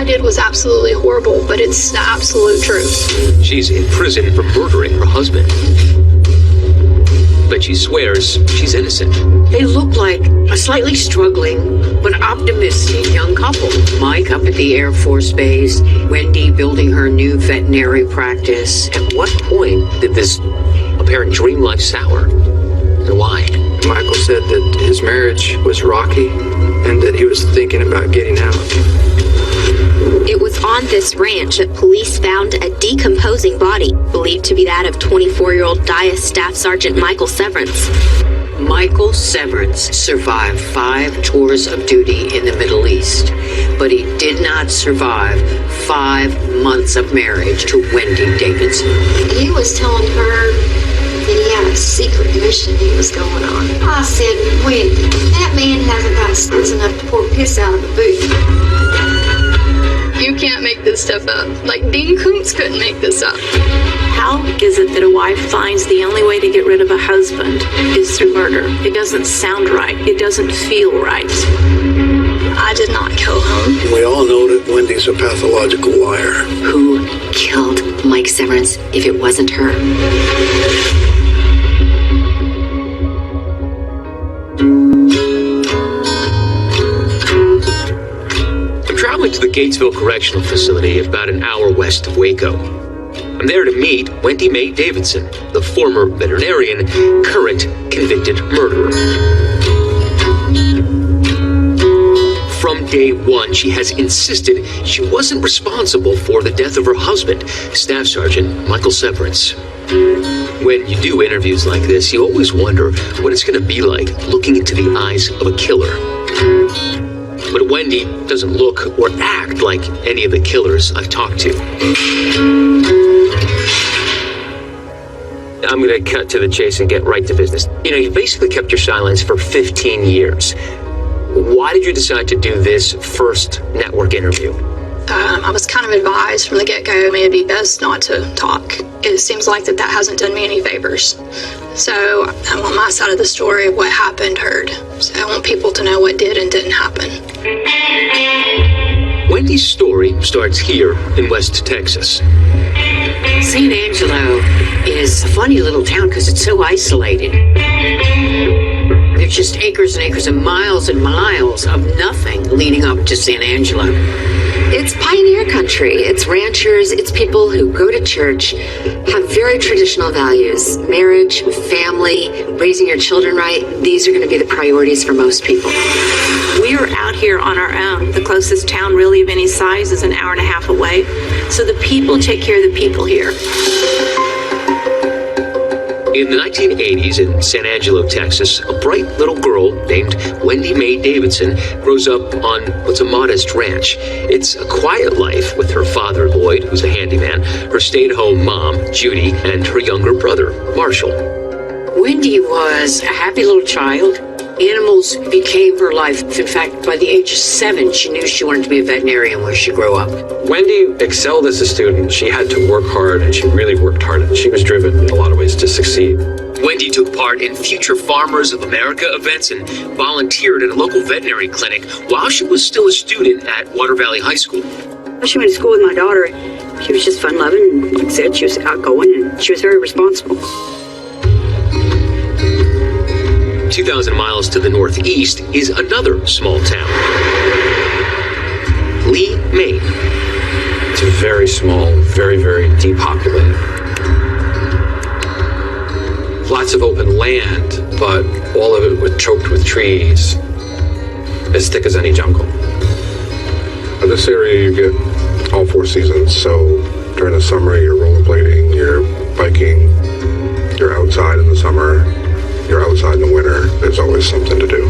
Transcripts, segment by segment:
I did was absolutely horrible, but it's the absolute truth. She's in prison for murdering her husband. But she swears she's innocent. They look like a slightly struggling but optimistic young couple. Mike up at the Air Force Base, Wendy building her new veterinary practice. At what point did this apparent dream life sour? And why? Michael said that his marriage was rocky and that he was thinking about getting out. It was on this ranch that police found a decomposing body, believed to be that of 24-year-old Dias Staff Sergeant Michael Severance. Michael Severance survived 5 tours of duty in the Middle East, but he did not survive 5 months of marriage to Wendy Davidson. He was telling her that he had a secret mission he was going on. I said, Wendy, that man hasn't got sense enough to pour piss out of a boot. You can't make this stuff up. Like, Dean Koontz couldn't make this up. How is it that a wife finds the only way to get rid of a husband is through murder? It doesn't sound right. It doesn't feel right. I did not kill him. We all know that Wendy's a pathological liar. Who killed Mike Severance if it wasn't her? Traveling to the Gatesville Correctional Facility about an hour west of Waco. I'm there to meet Wendy Mae Davidson, the former veterinarian, current convicted murderer. From day one, she has insisted she wasn't responsible for the death of her husband, Staff Sergeant Michael Severance. When you do interviews like this, you always wonder what it's going to be like looking into the eyes of a killer. But Wendy doesn't look or act like any of the killers I've talked to. I'm going to cut to the chase and get right to business. You basically kept your silence for 15 years. Why did you decide to do this first network interview? I was kind of advised from the get-go, it'd be best not to talk. It seems like that hasn't done me any favors. So I want my side of the story of what happened heard. So I want people to know what did and didn't happen. Wendy's story starts here in West Texas. San Angelo is a funny little town because it's so isolated. There's just acres and acres and miles of nothing leading up to San Angelo. It's pioneer country. It's ranchers. It's people who go to church, have very traditional values. Marriage, family, raising your children right. These are going to be the priorities for most people. We are out here on our own. The closest town really of any size is an hour and a half away. So the people take care of the people here. In the 1980s in San Angelo, Texas, a bright little girl named Wendy Mae Davidson grows up on what's a modest ranch. It's a quiet life with her father, Lloyd, who's a handyman, her stay-at-home mom, Judy, and her younger brother, Marshall. Wendy was a happy little child. Animals became her life. In fact, by the age of 7, she knew she wanted to be a veterinarian when she grew up. Wendy excelled as a student. She had to work hard, and she really worked hard. And she was driven in a lot of ways to succeed. Wendy took part in Future Farmers of America events and volunteered at a local veterinary clinic while she was still a student at Water Valley High School. She went to school with my daughter. She was just fun-loving, and like I said, she was outgoing, and she was very responsible. 2,000 miles to the northeast is another small town, Lee, Maine. It's a very small, very, very depopulated. Lots of open land, but all of it was choked with trees, as thick as any jungle. In this area, you get all 4 seasons. So during the summer, you're rollerblading, you're biking, you're outside in the summer, you're outside in the winter. There's always something to do.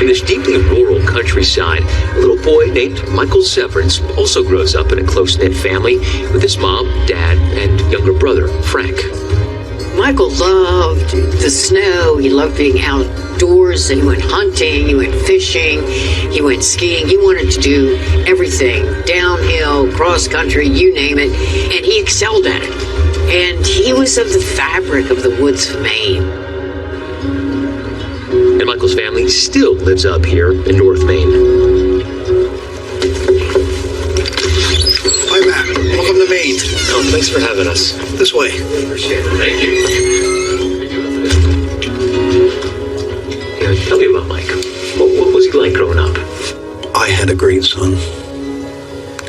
In this deeply rural countryside, a little boy named Michael Severance also grows up in a close-knit family with his mom, dad, and younger brother, Frank. Michael loved the snow. He loved being outdoors. He went hunting, he went fishing, he went skiing. He wanted to do everything, downhill, cross-country, you name it, and he excelled at it. And he was of the fabric of the woods of Maine. And Michael's family still lives up here in North Maine. Thanks for having us. This way. Appreciate it. Thank you. Yeah, tell me about Mike. What was he like growing up? I had a great son.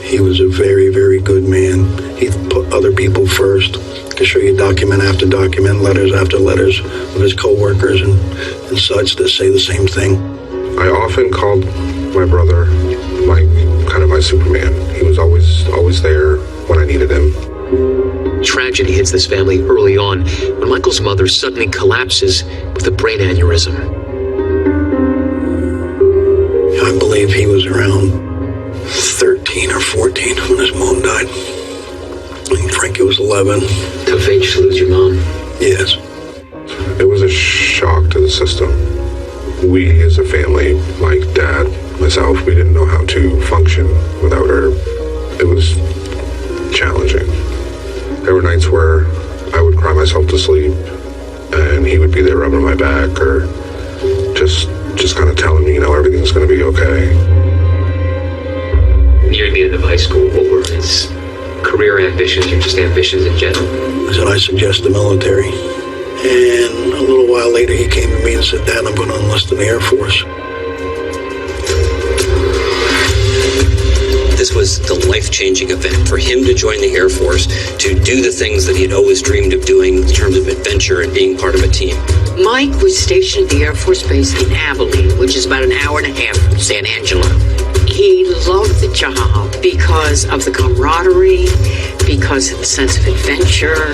He was a very, very good man. He put other people first. I can show you document after document, letters after letters of his co-workers and such that say the same thing. I often called my brother kind of my Superman. He was always there when I needed him. Tragedy hits this family early on when Michael's mother suddenly collapses with a brain aneurysm. I believe he was around 13 or 14 when his mom died. And Frankie was 11. Tough age to lose your mom. Yes. It was a shock to the system. We as a family, Mike, Dad, myself, we didn't know how to function without her. It was challenging. There were nights where I would cry myself to sleep and he would be there rubbing my back or just kind of telling me, everything's going to be okay. Near the end of high school, what were his career ambitions or just ambitions in general? I said, I suggest the military. And a little while later, he came to me and said, Dad, I'm going to enlist in the Air Force. This was the life-changing event for him to join the Air Force, to do the things that he had always dreamed of doing in terms of adventure and being part of a team. Mike was stationed at the Air Force Base in Abilene, which is about an hour and a half from San Angelo. He loved the job because of the camaraderie, because of the sense of adventure,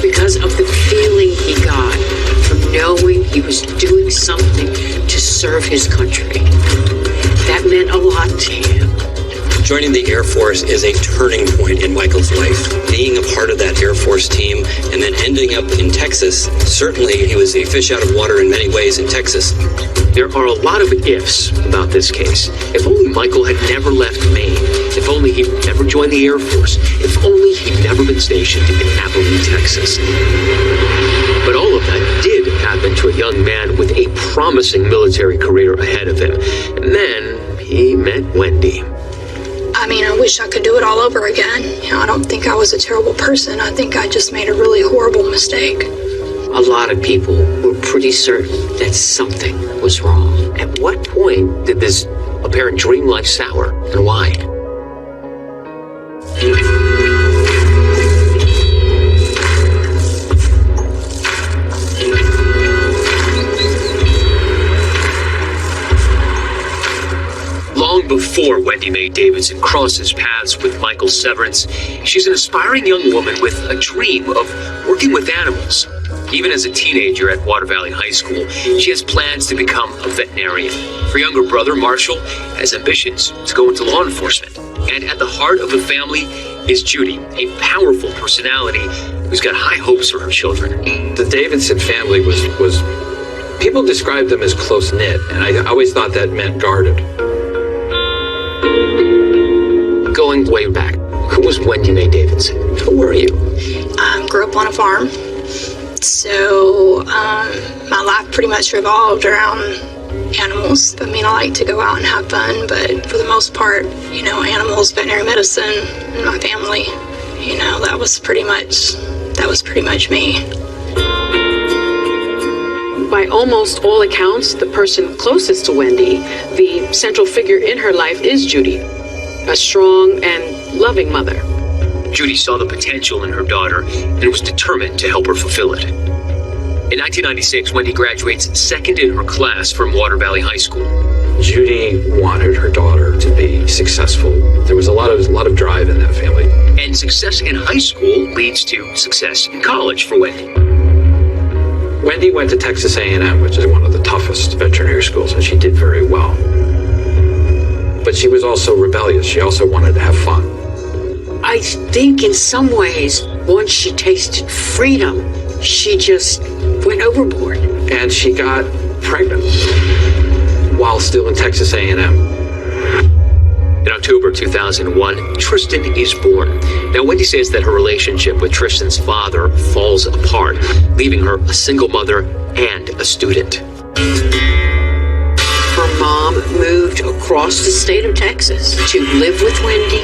because of the feeling he got from knowing he was doing something to serve his country. That meant a lot to him. Joining the Air Force is a turning point in Michael's life. Being a part of that Air Force team and then ending up in Texas, certainly he was a fish out of water in many ways in Texas. There are a lot of ifs about this case. If only Michael had never left Maine. If only he'd never joined the Air Force. If only he'd never been stationed in Abilene, Texas. But all of that did happen to a young man with a promising military career ahead of him. And then he met Wendy. I wish I could do it all over again. I don't think I was a terrible person. I think I just made a really horrible mistake. A lot of people were pretty certain that something was wrong. At what point did this apparent dream life sour, and why? Long before Wendy Mae Davidson crosses paths with Michael Severance, she's an aspiring young woman with a dream of working with animals. Even as a teenager at Water Valley High School, she has plans to become a veterinarian. Her younger brother, Marshall, has ambitions to go into law enforcement. And at the heart of the family is Judy, a powerful personality who's got high hopes for her children. The Davidson family was people described them as close-knit, and I always thought that meant guarded. Going way back, who was Wendy Mae Davidson? Who were you? Grew up on a farm. So my life pretty much revolved around animals. I like to go out and have fun, but for the most part, animals, veterinary medicine, and my family, that was pretty much me. By almost all accounts, the person closest to Wendy, the central figure in her life, is Judy, a strong and loving mother. Judy saw the potential in her daughter and was determined to help her fulfill it. In 1996, Wendy graduates second in her class from Water Valley High School. Judy wanted her daughter to be successful. There was a lot of drive in that family. And success in high school leads to success in college for Wendy. Wendy went to Texas A&M, which is one of the toughest veterinary schools, and she did very well. But she was also rebellious. She also wanted to have fun. I think in some ways, once she tasted freedom, she just went overboard. And she got pregnant while still in Texas A&M. In October 2001, Tristan is born. Now, Wendy says that her relationship with Tristan's father falls apart, leaving her a single mother and a student. Her mom moved across the state of Texas to live with Wendy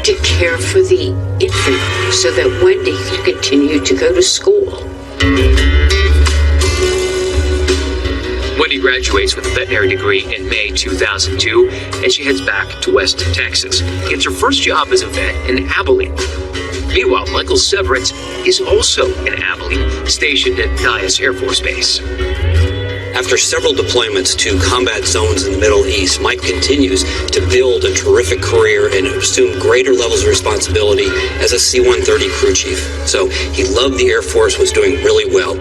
to care for the infant so that Wendy could continue to go to school. Wendy graduates with a veterinary degree in May 2002, and she heads back to West Texas. Gets her first job as a vet in Abilene. Meanwhile, Michael Severance is also in Abilene, stationed at Dyess Air Force Base. After several deployments to combat zones in the Middle East, Mike continues to build a terrific career and assume greater levels of responsibility as a C-130 crew chief. So he loved the Air Force, was doing really well.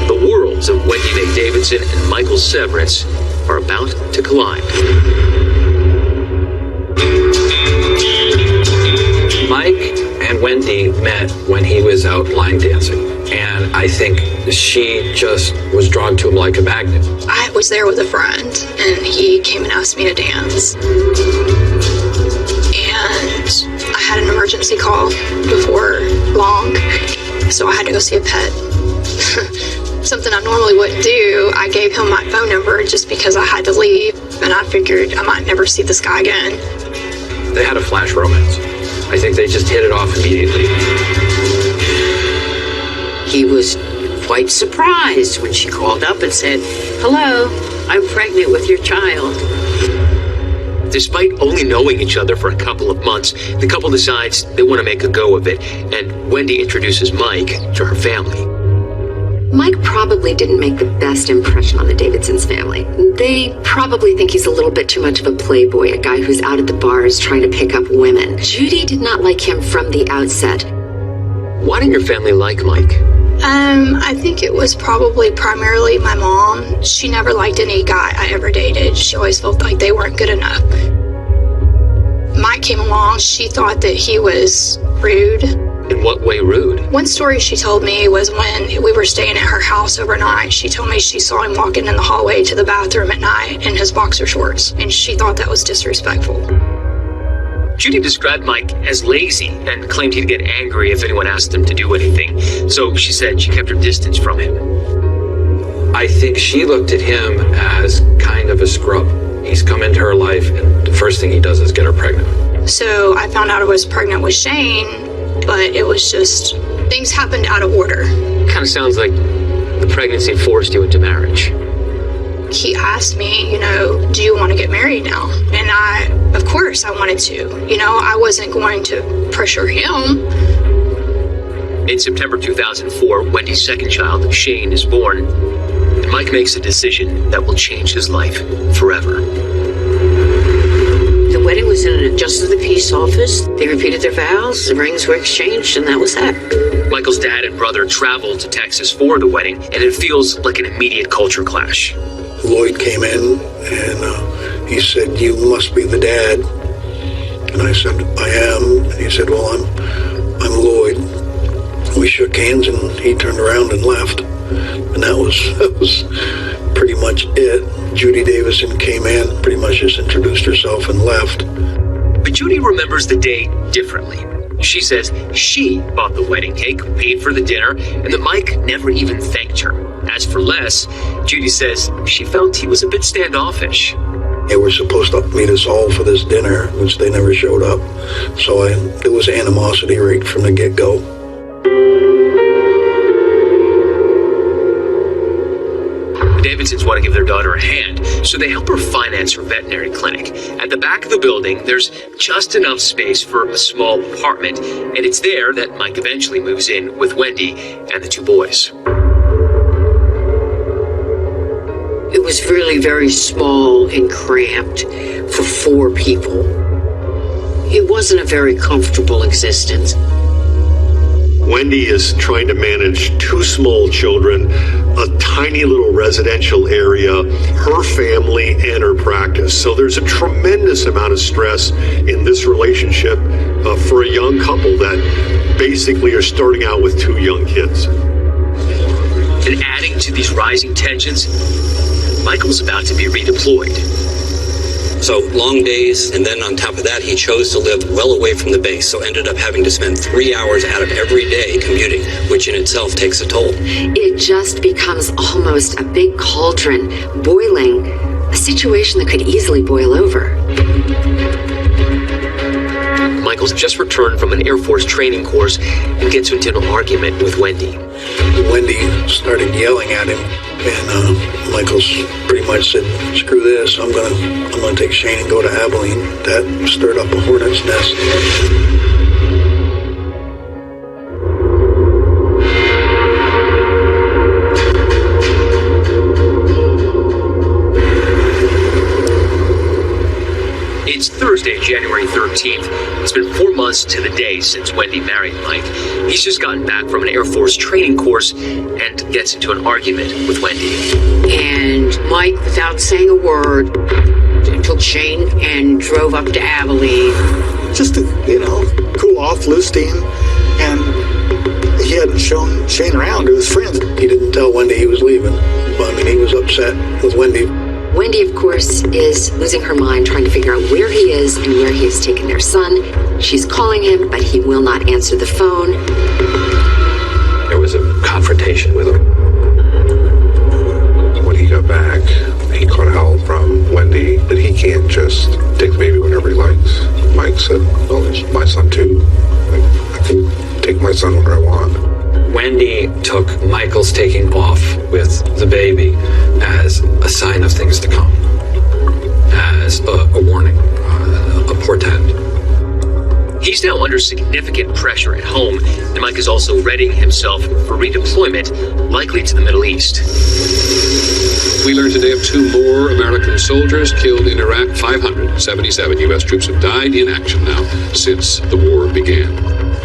The worlds of Wendy Mae Davidson and Michael Severance are about to collide. Mike and Wendy met when he was out line dancing. And I think she just was drawn to him like a magnet. I was there with a friend, and he came and asked me to dance. And I had an emergency call before long, so I had to go see a pet. Something I normally wouldn't do. I gave him my phone number just because I had to leave, and I figured I might never see this guy again. They had a flash romance. I think they just hit it off immediately. He was quite surprised when she called up and said, "Hello, I'm pregnant with your child." Despite only knowing each other for a couple of months, the couple decides they want to make a go of it, and Wendy introduces Mike to her family. Mike probably didn't make the best impression on the Davidsons family. They probably think he's a little bit too much of a playboy, a guy who's out at the bars trying to pick up women. Judy did not like him from the outset. Why didn't your family like Mike? I think it was probably primarily my mom. She never liked any guy I ever dated. She always felt like they weren't good enough. Mike came along, she thought that he was rude. In what way rude? One story she told me was when we were staying at her house overnight. She told me she saw him walking in the hallway to the bathroom at night in his boxer shorts, and she thought that was disrespectful. Judy described Mike as lazy and claimed he'd get angry if anyone asked him to do anything, so she said she kept her distance from him. I think she looked at him as kind of a scrub. He's come into her life, and the first thing he does is get her pregnant. So I found out I was pregnant with Shane, but it was just, things happened out of order. Kind of sounds like the pregnancy forced you into marriage. He asked me, do you want to get married now? And of course I wanted to. I wasn't going to pressure him. In September 2004, Wendy's second child, Shane, is born, and Mike makes a decision that will change his life forever. The wedding was in a Justice of the Peace office. They repeated their vows, the rings were exchanged, and that was that. Michael's dad and brother traveled to Texas for the wedding, and it feels like an immediate culture clash. Lloyd came in and he said, "You must be the dad." And I said, "I am." And he said, "Well, I'm Lloyd." We shook hands and he turned around and left. And that was pretty much it. Judy Davidson came in, pretty much just introduced herself and left. But Judy remembers the day differently. She says she bought the wedding cake, paid for the dinner, and that Mike never even thanked her. As for Les, Judy says she felt he was a bit standoffish. They were supposed to meet us all for this dinner, which they never showed up. So there was animosity right from the get-go. The Davidsons want to give their daughter a hand, so they help her finance her veterinary clinic. At the back of the building, there's just enough space for a small apartment, and it's there that Mike eventually moves in with Wendy and the two boys. It was really very small and cramped for 4 people. It wasn't a very comfortable existence. Wendy is trying to manage 2 small children, a tiny little residential area, her family, and her practice. So there's a tremendous amount of stress in this relationship for a young couple that basically are starting out with 2 young kids. And adding to these rising tensions, Michael's about to be redeployed. So long days, and then on top of that, he chose to live well away from the base, so ended up having to spend 3 hours out of every day commuting, which in itself takes a toll. It just becomes almost a big cauldron, boiling, a situation that could easily boil over. Michael's just returned from an Air Force training course and gets into an argument with Wendy. Wendy started yelling at him, and Michael's pretty much said, "Screw this! I'm gonna take Shane and go to Abilene." That stirred up a hornet's nest. It's Thursday, January 13th. It's been 4 months to the day since Wendy married Mike. He's just gotten back from an Air Force training course and gets into an argument with Wendy. And Mike, without saying a word, took Shane and drove up to Abilene. Just to, cool off, lose steam. And he hadn't shown Shane around to his friends. He didn't tell Wendy he was leaving. He was upset with Wendy. Wendy, of course, is losing her mind trying to figure out where he is and where he has taken their son. She's calling him, but he will not answer the phone. There was a confrontation with him. When he got back, he caught hell from Wendy that he can't just take the baby whenever he likes. Mike said, "Well, it's my son too. I can take my son whenever I want." Wendy took Michael's taking off with the baby as a sign of things to come, as a warning, a portent. He's now under significant pressure at home, and Mike is also readying himself for redeployment, likely to the Middle East. We learned today of 2 more American soldiers killed in Iraq. 577 U.S. troops have died in action now since the war began.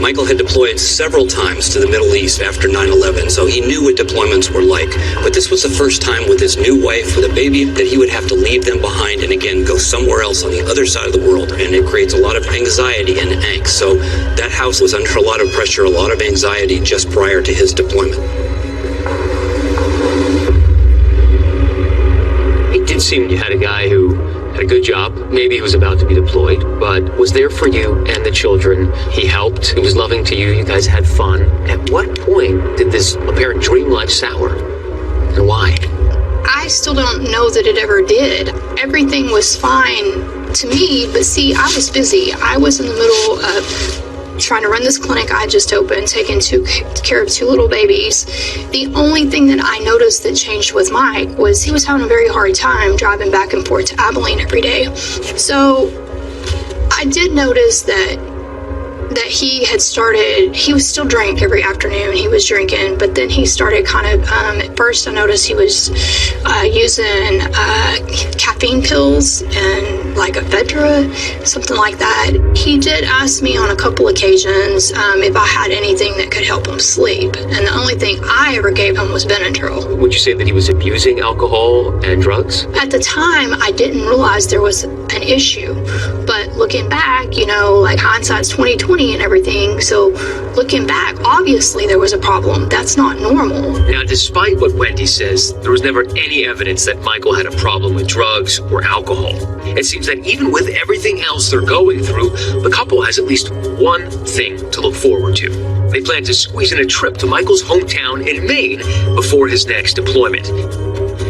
Michael had deployed several times to the Middle East after 9/11, so he knew what deployments were like. But this was the first time with his new wife, with a baby, that he would have to leave them behind and again go somewhere else on the other side of the world. And it creates a lot of anxiety and angst. So that house was under a lot of pressure, a lot of anxiety just prior to his deployment. It did seem you had a guy who had a good job. Maybe he was about to be deployed, but was there for you and the children. He helped. He was loving to you. You guys had fun. At what point did this apparent dream life sour? And why? I still don't know that it ever did. Everything was fine to me, but see, I was busy. I was in the middle of trying to run this clinic I just opened, taking care of 2 little babies. The only thing that I noticed that changed with Mike was he was having a very hard time driving back and forth to Abilene every day. So I did notice that he would still drink every afternoon. He was drinking, but then he started kind of, at first I noticed he was using caffeine pills and like a Vedra, something like that. He did ask me on a couple occasions if I had anything that could help him sleep. And the only thing I ever gave him was Benadryl. Would you say that he was abusing alcohol and drugs? At the time, I didn't realize there was an issue. But looking back, like hindsight's 20/20 and everything. So looking back, obviously there was a problem. That's not normal. Now, despite what Wendy says, there was never any evidence that Michael had a problem with drugs or alcohol. It seems that even with everything else they're going through, the couple has at least one thing to look forward to. They plan to squeeze in a trip to Michael's hometown in Maine before his next deployment.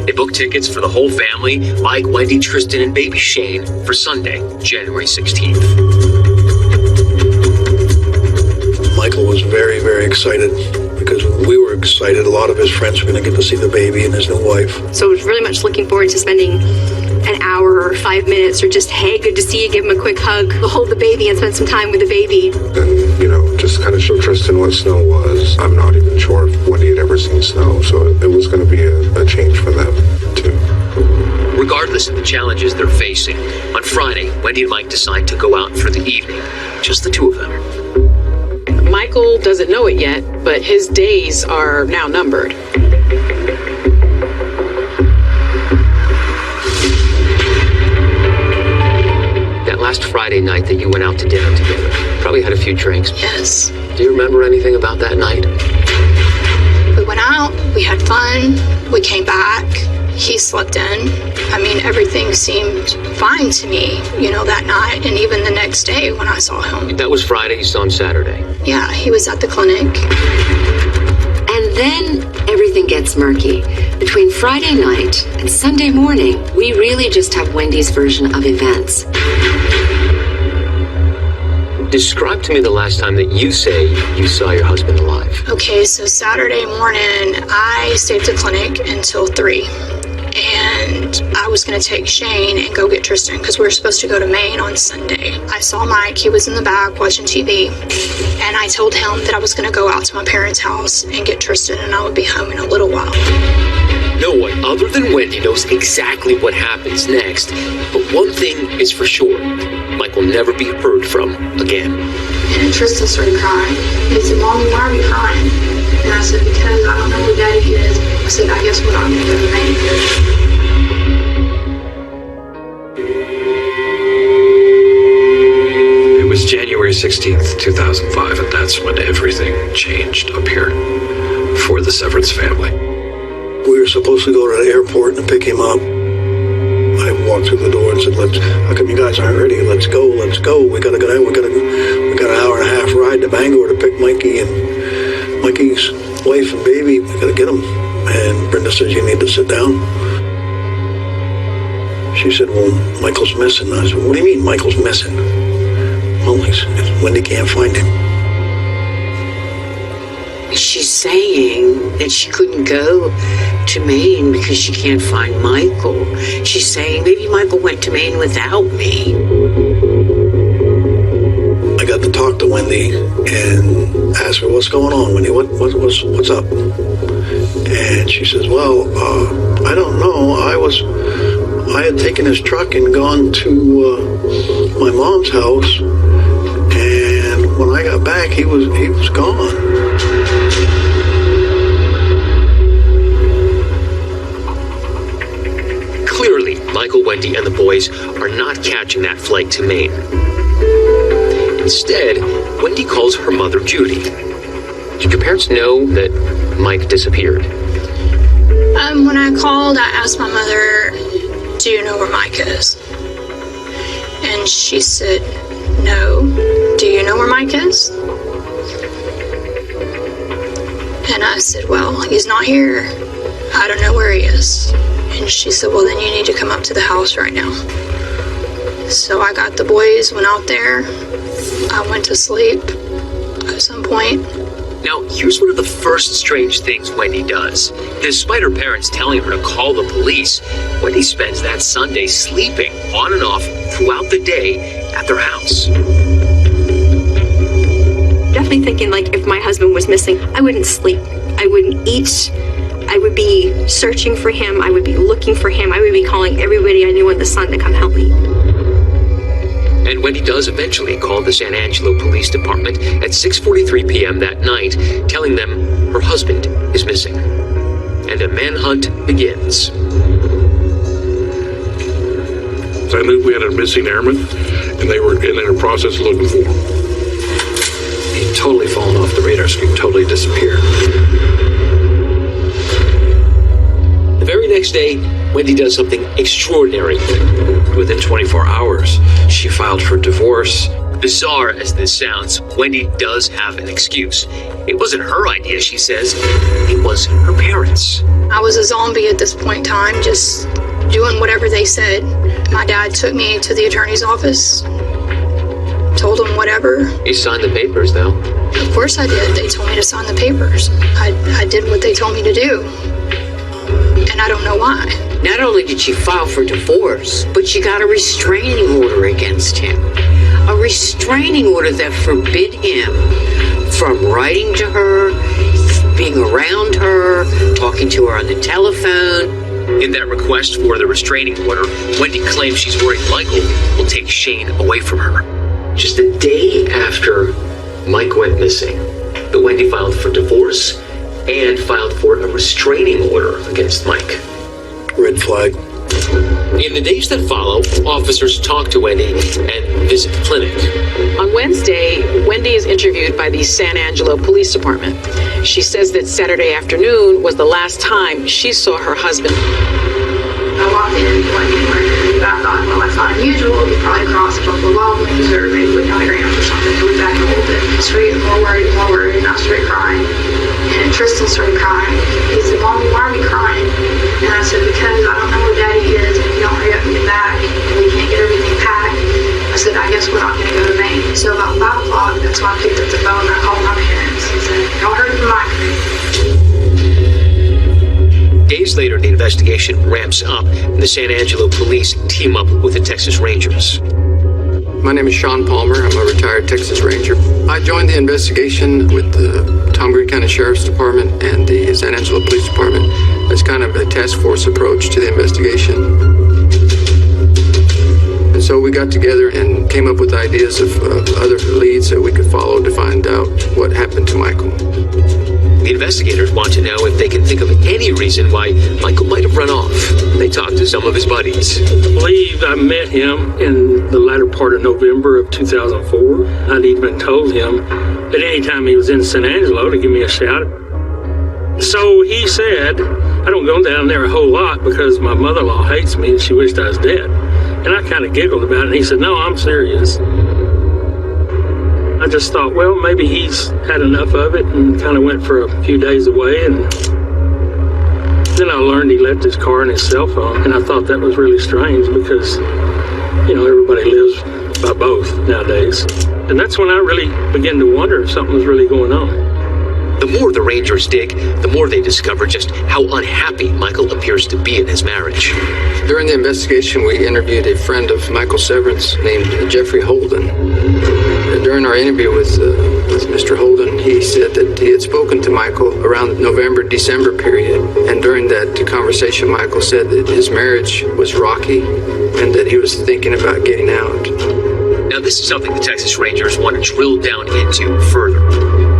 They booked tickets for the whole family, Mike, Wendy, Tristan, and baby Shane, for Sunday, January 16th. Michael was very, very excited because we were excited. A lot of his friends were going to get to see the baby and his new wife. So I was really much looking forward to spending an hour or 5 minutes or just, hey, good to see you, give him a quick hug, hold the baby and spend some time with the baby. And, just kind of show Tristan what snow was. I'm not even sure if Wendy had ever seen snow, so it was going to be a change for them, too. Regardless of the challenges they're facing, on Friday, Wendy and Mike decide to go out for the evening. Just the 2 of them. Michael doesn't know it yet, but his days are now numbered. That last Friday night that you went out to dinner together, probably had a few drinks. Yes. Do you remember anything about that night? We went out, we had fun, we came back, he slept in. Everything seemed fine to me, that night, and even the next day when I saw him. That was Friday, you saw him Saturday. Yeah, he was at the clinic. And then everything gets murky. Between Friday night and Sunday morning, we really just have Wendy's version of events. describe to me the last time that you say you saw your husband alive. Okay, so Saturday morning, I stayed at the clinic until 3. And I was going to take Shane and go get Tristan because we were supposed to go to Maine on Sunday. I saw Mike. He was in the back watching TV. And I told him that I was going to go out to my parents' house and get Tristan and I would be home in a little while. No one other than Wendy knows exactly what happens next. But one thing is for sure. Mike will never be heard from again. And Tristan started crying. He said, "Mommy, why are you crying?" And I said, "Because I don't know where Daddy is." I said, "I guess what, I'm going to go to Maine." It was January 16th, 2005, and that's when everything changed up here for the Severance family. We were supposed to go to the airport and pick him up. I walked through the door and said, how come you guys aren't ready? Let's go. We gotta go down. We got an hour and a half ride to Bangor to pick Mikey and Mikey's wife and baby. We gotta get them. And Brenda says, you need to sit down. She said, well, Michael's missing. I said, what do you mean Michael's missing? Well, Wendy can't find him. She's saying that she couldn't go to Maine because she can't find Michael. She's saying maybe Michael went to Maine without me. I got to talk to Wendy and ask her, what's going on, Wendy? What's up? And she says, well, I don't know. I had taken his truck and gone to my mom's house, and when I got back, he was gone. Clearly, Michael, Wendy, and the boys are not catching that flight to Maine. Instead, Wendy calls her mother, Judy. Did your parents know that Mike disappeared? When I called, I asked my mother, do you know where Mike is? And she said, no. Do you know where Mike is? And I said, well, he's not here. I don't know where he is. And she said, well, then you need to come up to the house right now. So I got the boys, went out there. I went to sleep at some point. Now, here's one of the first strange things Wendy does. Despite her parents telling her to call the police, Wendy spends that Sunday sleeping on and off throughout the day at their house. Definitely thinking, like, if my husband was missing, I wouldn't sleep. I wouldn't eat. I would be searching for him. I would be looking for him. I would be calling everybody I knew in the sun to come help me. And Wendy does eventually call the San Angelo Police Department at 6:43 p.m. that night, telling them her husband is missing. And a manhunt begins. So I knew we had a missing airman, and they were in the process of looking for him. He'd totally fallen off the radar screen, totally disappeared. The very next day, Wendy does something extraordinary. Within 24 hours, she filed for divorce. Bizarre as this sounds, Wendy does have an excuse. It wasn't her idea, she says. It was her parents. I was a zombie at this point in time, just doing whatever they said. My dad took me to the attorney's office, told him whatever. You signed the papers, though. Of course I did. They told me to sign the papers. I did what they told me to do. And I don't know why. Not only did she file for divorce, but she got a restraining order against him. A restraining order that forbid him from writing to her, being around her, talking to her on the telephone. In that request for the restraining order, Wendy claims she's worried Michael will take Shane away from her. Just a day after Mike went missing, that Wendy filed for divorce and filed for a restraining order against Mike. Red flag. In the days that follow, officers talk to Wendy and visit the clinic. On Wednesday, Wendy is interviewed by the San Angelo Police Department. She says that Saturday afternoon was the last time she saw her husband. I walked in and went anywhere. I thought, well, that's not unusual. He probably crossed a couple of wild wings or maybe with diagrams or something. So we back a little bit. Straight more worried, and I started crying. And Tristan started crying. He said, Mommy, why are you crying? And I said, because I don't know where Daddy is, and if you don't hurry up and get back, and we can't get everything packed. I said, I guess we're not going to go to Maine. So about 5 investigation ramps up and the San Angelo police team up with the Texas Rangers. My name is Sean Palmer. I'm a retired Texas Ranger. I joined the investigation with the Tom Green County Sheriff's Department and the San Angelo Police Department as kind of a task force approach to the investigation. And so we got together and came up with ideas of other leads that we could follow to find out what happened to Michael. The investigators want to know if they can think of any reason why Michael might have run off. They talked to some of his buddies. I believe I met him in the latter part of November of 2004. I'd even told him that any time he was in San Angelo to give me a shout. So he said, I don't go down there a whole lot because my mother-in-law hates me and she wished I was dead. And I kind of giggled about it, and he said, no, I'm serious. I just thought, well, maybe he's had enough of it and kind of went for a few days away. And then I learned he left his car and his cell phone, and I thought that was really strange because, you know, everybody lives by both nowadays. And that's when I really began to wonder if something was really going on. The more the Rangers dig, the more they discover just how unhappy Michael appears to be in his marriage. During the investigation, we interviewed a friend of Michael Severance named Jeffrey Holden. During our interview with Mr. Holden, he said that he had spoken to Michael around the November-December period. And during that conversation, Michael said that his marriage was rocky and that he was thinking about getting out. Now, this is something the Texas Rangers want to drill down into further.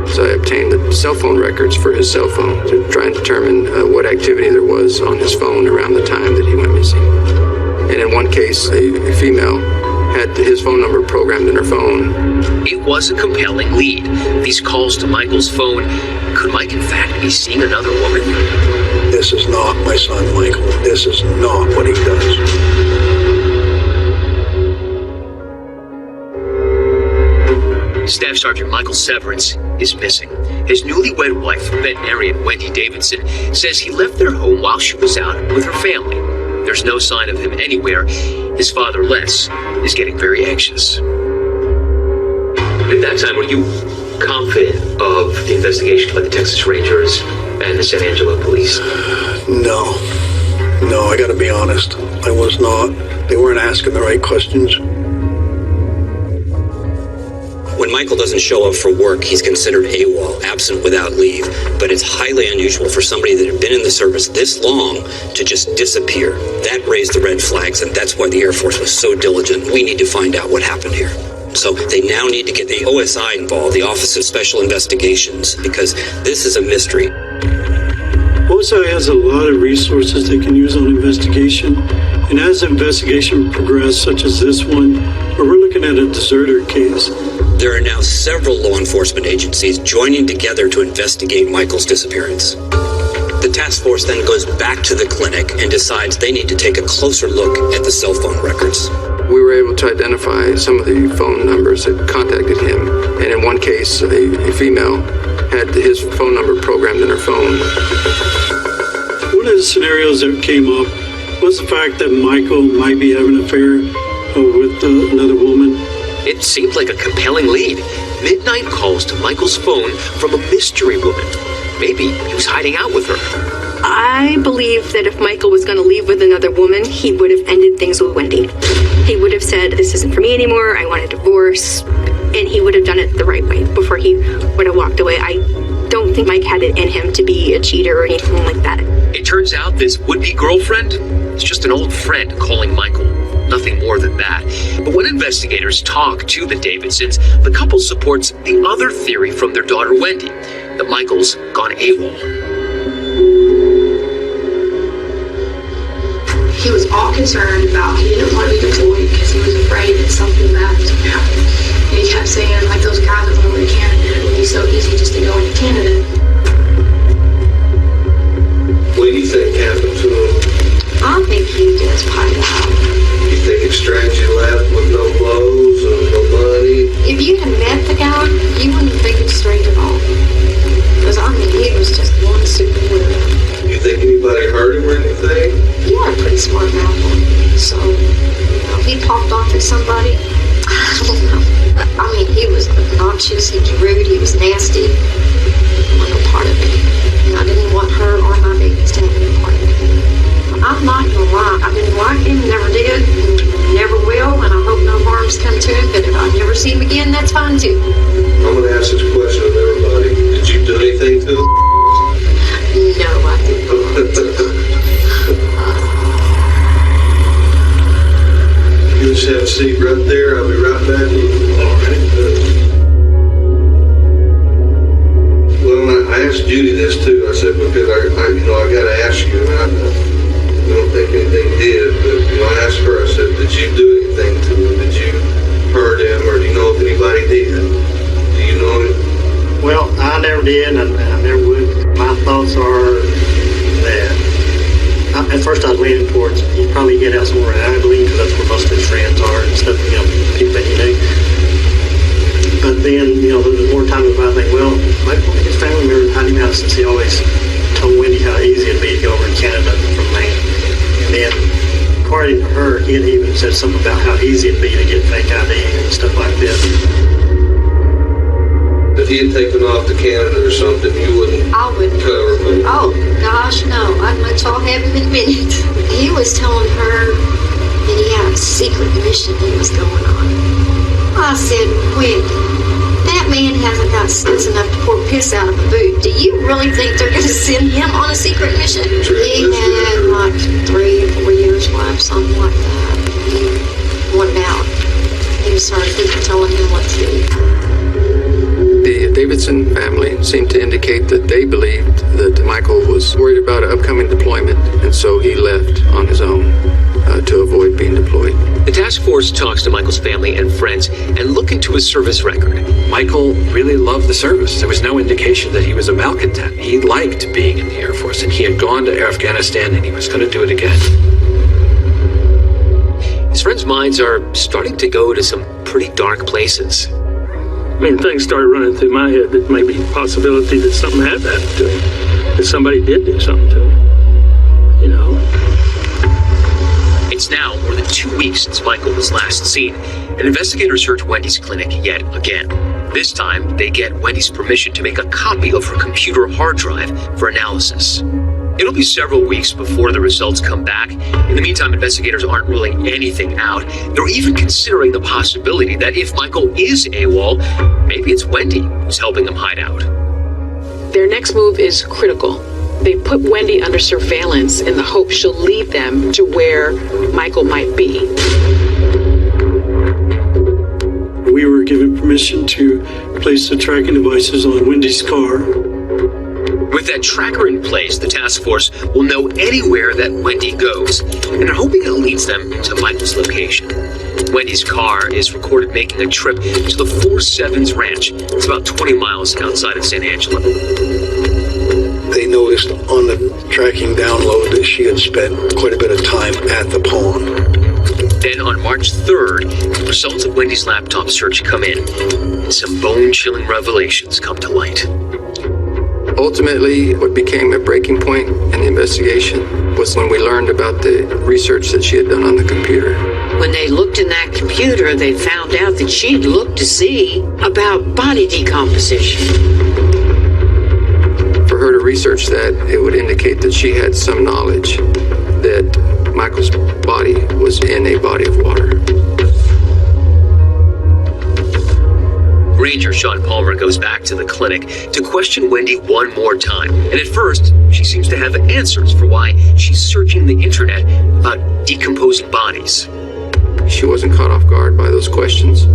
So I obtained the cell phone records for his cell phone to try and determine what activity there was on his phone around the time that he went missing. And in one case, a female had his phone number programmed in her phone. It was a compelling lead. These calls to Michael's phone. Could Mike, in fact, be seeing another woman? This is not my son, Michael. This is not what he does. Staff Sergeant Michael Severance is missing. His newlywed wife, veterinarian Wendy Davidson, says he left their home while she was out with her family. There's no sign of him anywhere. His father, Les, is getting very anxious. At that time, were you confident of the investigation by the Texas Rangers and the San Angelo police? No, I gotta be honest. I was not. They weren't asking the right questions. When Michael doesn't show up for work, he's considered AWOL, absent without leave. But it's highly unusual for somebody that had been in the service this long to just disappear. That raised the red flags, and that's why the Air Force was so diligent. We need to find out what happened here. So they now need to get the OSI involved, the Office of Special Investigations, because this is a mystery. OSI has a lot of resources they can use on investigation, and as the investigation progresses, such as this one, where we're looking at a deserter case, there are now several law enforcement agencies joining together to investigate Michael's disappearance. The task force then goes back to the clinic and decides they need to take a closer look at the cell phone records. We were able to identify some of the phone numbers that contacted him, and in one case, a female had his phone number programmed in her phone. One of the scenarios that came up was the fact that Michael might be having an affair with another woman. It seemed like a compelling lead. Midnight calls to Michael's phone from a mystery woman. Maybe he was hiding out with her. I believe that if Michael was going to leave with another woman, he would have ended things with Wendy. He would have said, this isn't for me anymore, I want a divorce, and he would have done it the right way before he would have walked away. I don't think Mike had it in him to be a cheater or anything like that. It turns out this would-be girlfriend is just an old friend calling Michael. Nothing more than that. But when investigators talk to the Davidsons, the couple supports the other theory from their daughter Wendy, that Michael's gone AWOL. He was all concerned about, he didn't want to be deployed because he was afraid that something bad was going to happen. And he kept saying, like, those guys are going to Canada. It would be so easy just to go into Canada. What do you think happened to him? I think he just pied out. You think it strange he left with no clothes or no money? If you had met the guy, you wouldn't think it strange at all. Because, I mean, he was just one super weirdo. You think anybody hurt him or anything? He had a pretty smart mouth on him, so, you know, if he popped off at somebody, I don't know. I mean, he was obnoxious, he was rude, he was nasty. I wasn't a part of it. And I didn't want her or my babies to have any part of it. to. I'm gonna ask this question of everybody. Did you do anything to him? No, I did not. You just have a seat right there. I'll be right back. All right. Well, I asked Judy this too. I said, because I got to ask you, and I don't think anything did, but I asked her, I said, did you do anything to him? Did you hurt him, or do you know if anybody did? Do you know him? Well, I never did, and I never would. My thoughts are that at first I was leaning towards he probably hid out somewhere in Abilene because that's where most of his friends are and stuff, people that he knew. But then, the more time goes by, I think, well, maybe his family members hid him out since he always told Wendy how easy it'd be to go over in Canada from Maine. And then, according to her, he had even said something about how easy it'd be to get fake ID and stuff like this. If he had taken off to Canada or something, you wouldn't cover him. Oh, gosh, no. I'd much all have him in a minute. He was telling her that he had a secret mission he was going on. I said, Wendy, that man hasn't got sense enough to pour piss out of a boot. Do you really think they're going to send him on a secret mission? He had like 3 or 4 years left, something like that. He wanted out. He was sorry people telling him what to do. The Davidson family seemed to indicate that they believed that Michael was worried about an upcoming deployment, and so he left on his own to avoid being deployed. The task force talks to Michael's family and friends and look into his service record. Michael really loved the service. There was no indication that he was a malcontent. He liked being in the Air Force, and he had gone to Afghanistan, and he was going to do it again. His friends' minds are starting to go to some pretty dark places. I mean, things started running through my head that maybe the possibility that something had happened to him, that somebody did do something to him, It's now more than 2 weeks since Michael was last seen, and investigators search Wendy's clinic yet again. This time, they get Wendy's permission to make a copy of her computer hard drive for analysis. It'll be several weeks before the results come back. In the meantime, investigators aren't ruling anything out. They're even considering the possibility that if Michael is AWOL, maybe it's Wendy who's helping him hide out. Their next move is critical. They put Wendy under surveillance in the hope she'll lead them to where Michael might be. We were given permission to place the tracking devices on Wendy's car. With that tracker in place, the task force will know anywhere that Wendy goes, and are hoping it leads them to Michael's location. Wendy's car is recorded making a trip to the 4-7's ranch. It's about 20 miles outside of San Angelo. They noticed on the tracking download that she had spent quite a bit of time at the pond. Then on March 3rd, the results of Wendy's laptop search come in, and some bone-chilling revelations come to light. Ultimately, what became a breaking point in the investigation was when we learned about the research that she had done on the computer. When they looked in that computer, they found out that she had looked to see about body decomposition. For her to research that, it would indicate that she had some knowledge that Michael's body was in a body of water. Ranger Sean Palmer goes back to the clinic to question Wendy one more time. And at first, she seems to have answers for why she's searching the internet about decomposing bodies. She wasn't caught off guard by those questions.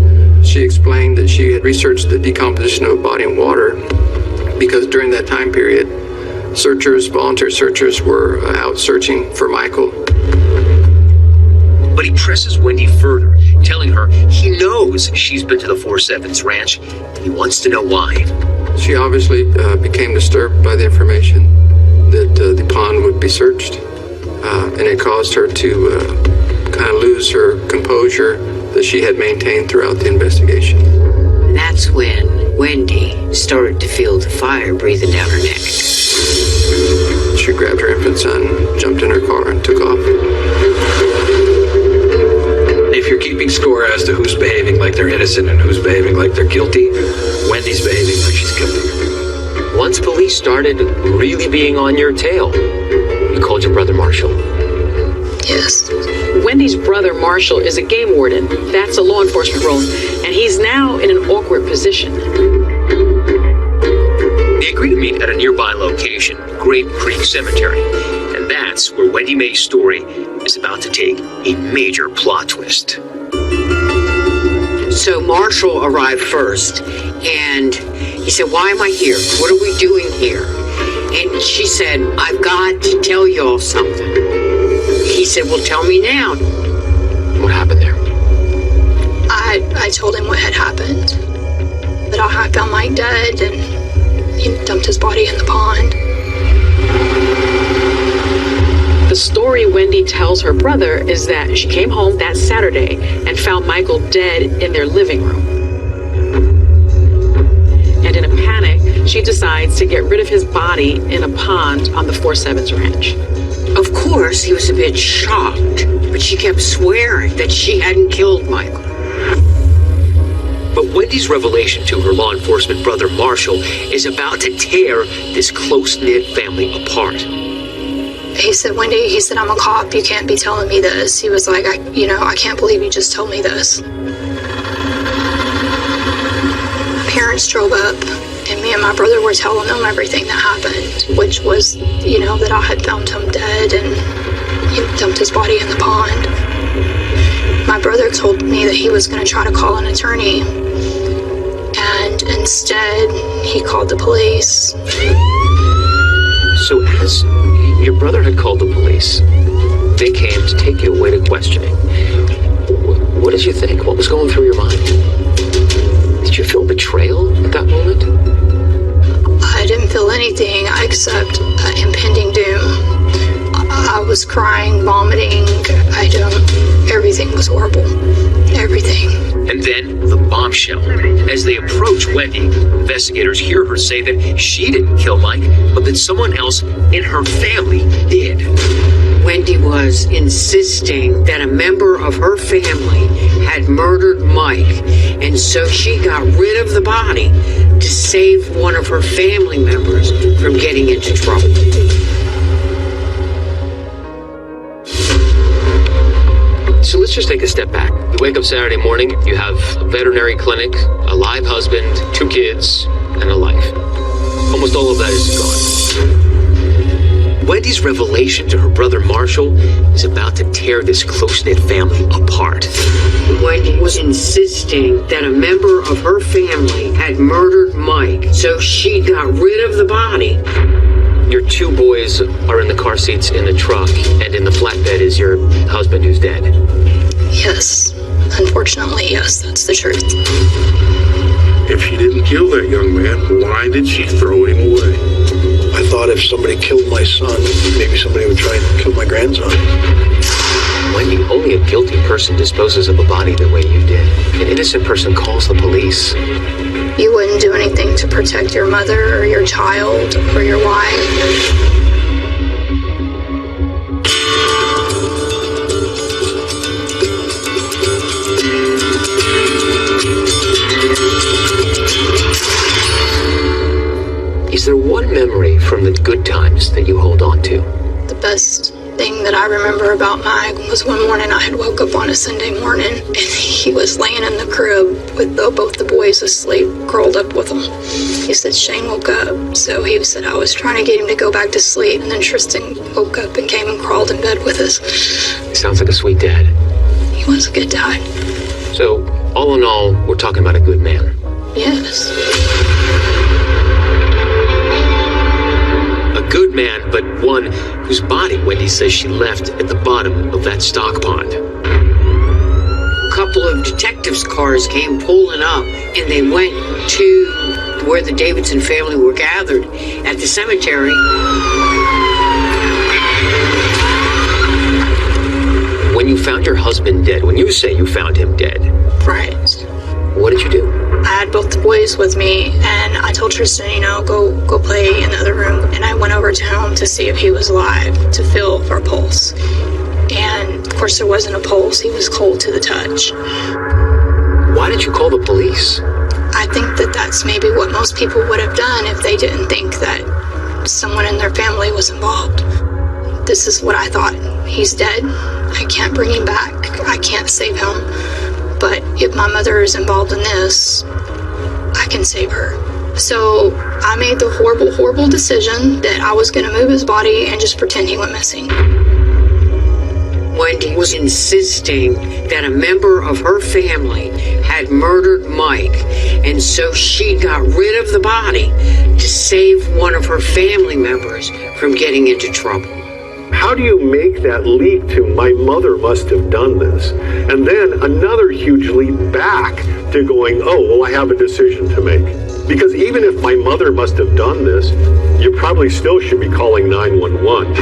She explained that she had researched the decomposition of a body in water because during that time period, volunteer searchers were out searching for Michael. But he presses Wendy further, telling her he knows she's been to the 4-7's ranch, and he wants to know why. She obviously became disturbed by the information that the pond would be searched, and it caused her to kind of lose her composure that she had maintained throughout the investigation. And that's when Wendy started to feel the fire breathing down her neck. She grabbed her infant son, jumped in her car, and took off. If you're keeping score as to who's behaving like they're innocent and who's behaving like they're guilty, Wendy's behaving like she's guilty. Once police started really being on your tail, you called your brother Marshall. Yes. Wendy's brother, Marshall, is a game warden. That's a law enforcement role, and he's now in an awkward position. They agree to meet at a nearby location, Grape Creek Cemetery, and that's where Wendy May's story is about to take a major plot twist. So Marshall arrived first, and he said, "Why am I here? What are we doing here?" And she said, "I've got to tell y'all something." He said, "Well, tell me now." What happened there? I told him what had happened. That I had found Mike dead, and he dumped his body in the pond. The story Wendy tells her brother is that she came home that Saturday and found Michael dead in their living room. And in a panic, she decides to get rid of his body in a pond on the 4-7's ranch. Of course, he was a bit shocked, but she kept swearing that she hadn't killed Michael. But Wendy's revelation to her law enforcement brother Marshall is about to tear this close-knit family apart. He said, "Wendy," he said, "I'm a cop. You can't be telling me this." He was like, I can't believe you just told me this. My parents drove up, and me and my brother were telling them everything that happened, which was, that I had found him dead and he dumped his body in the pond. My brother told me that he was going to try to call an attorney, and instead he called the police. So as your brother had called the police, they came to take you away to questioning. What did you think? What was going through your mind? Did you feel betrayal at that moment? I didn't feel anything except impending doom. I was crying, vomiting. Everything was horrible. Everything. And then the bombshell. As they approach Wendy, investigators hear her say that she didn't kill Mike, but that someone else in her family did. Wendy was insisting that a member of her family had murdered Mike, and so she got rid of the body to save one of her family members from getting into trouble. So let's just take a step back. You wake up Saturday morning, you have a veterinary clinic, a live husband, 2 kids, and a life. Almost all of that is gone. Wendy's revelation to her brother Marshall is about to tear this close-knit family apart. Wendy was insisting that a member of her family had murdered Mike, so she got rid of the body. Your 2 boys are in the car seats in the truck, and in the flatbed is your husband who's dead. Yes. Unfortunately, yes, that's the truth. If she didn't kill that young man, why did she throw him away? I thought if somebody killed my son, maybe somebody would try and kill my grandson. Wendy, only a guilty person disposes of a body the way you did. An innocent person calls the police. You wouldn't do anything to protect your mother or your child or your wife. Is there one memory from the good times that you hold on to? The best thing that I remember about Mike was one morning I had woke up on a Sunday morning and he was laying in the crib with both the boys asleep, curled up with him. He said Shane woke up, so he said I was trying to get him to go back to sleep, and then Tristan woke up and came and crawled in bed with us. Sounds like a sweet dad. He was a good dad. So, all in all, we're talking about a good man. Yes. A good man, but one whose body Wendy says she left at the bottom of that stock pond. A couple of detectives' cars came pulling up, and they went to where the Davidson family were gathered at the cemetery. When you found your husband dead, when you say you found him dead, Right. what did you do? I had both the boys with me, and I told Tristan, go play in the other room. And I went over to him to see if he was alive, to feel for a pulse. And of course, there wasn't a pulse. He was cold to the touch. Why did you call the police? I think that that's maybe what most people would have done if they didn't think that someone in their family was involved. This is what I thought. He's dead. I can't bring him back. I can't save him. But if my mother is involved in this, I can save her. So I made the horrible, horrible decision that I was going to move his body and just pretend he went missing. Wendy was insisting that a member of her family had murdered Mike, and so she got rid of the body to save one of her family members from getting into trouble. How do you make that leap to my mother must have done this? And then another huge leap back to going, oh, well, I have a decision to make. Because even if my mother must have done this, you probably still should be calling 911.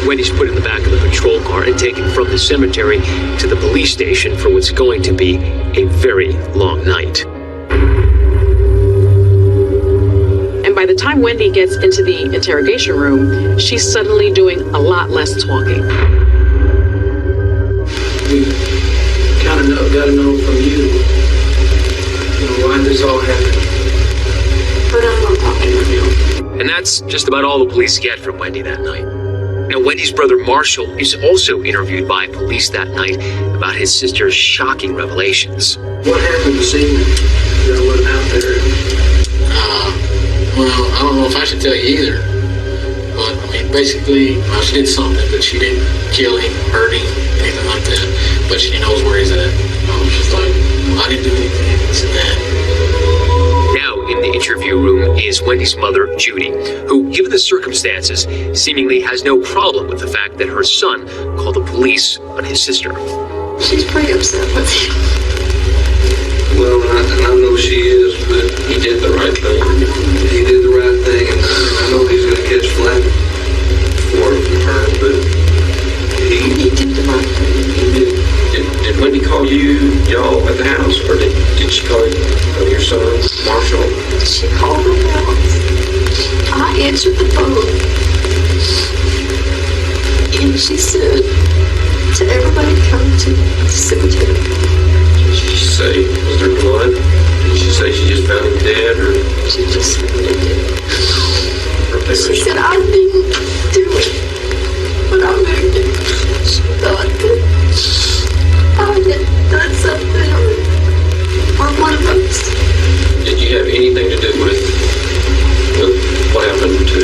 Wendy's put in the back of the patrol car and taken from the cemetery to the police station for what's going to be a very long night. And by the time Wendy gets into the interrogation room, she's suddenly doing a lot less talking. We gotta know from you, why this all happened. But I'm not talking to you. And that's just about all the police get from Wendy that night. Now, Wendy's brother Marshall is also interviewed by police that night about his sister's shocking revelations. What happened this evening? That wasn't out there. Well, I don't know if I should tell you either. But, I mean, basically, she did something, but she didn't kill him, hurt him, anything like that. But she knows where he's at. She's like, well, I didn't do anything, this and that. Now, in the interview room is Wendy's mother, Judy, who, given the circumstances, seemingly has no problem with the fact that her son called the police on his sister. She's pretty upset with you. Well, and I know she is, but he did the right thing. He did the right thing, and I know he's going to catch flack for her, but he did the right thing. Did Wendy call y'all at the house, or did she call your son, Marshall? She called my house. I answered the phone, and she said to everybody come to the cemetery. Did she say, was there blood? Did she say she just found him dead, or? She just found him dead. She said, I didn't do it, but I moved it. She thought that I had done something, or one of us. Did you have anything to do with what happened to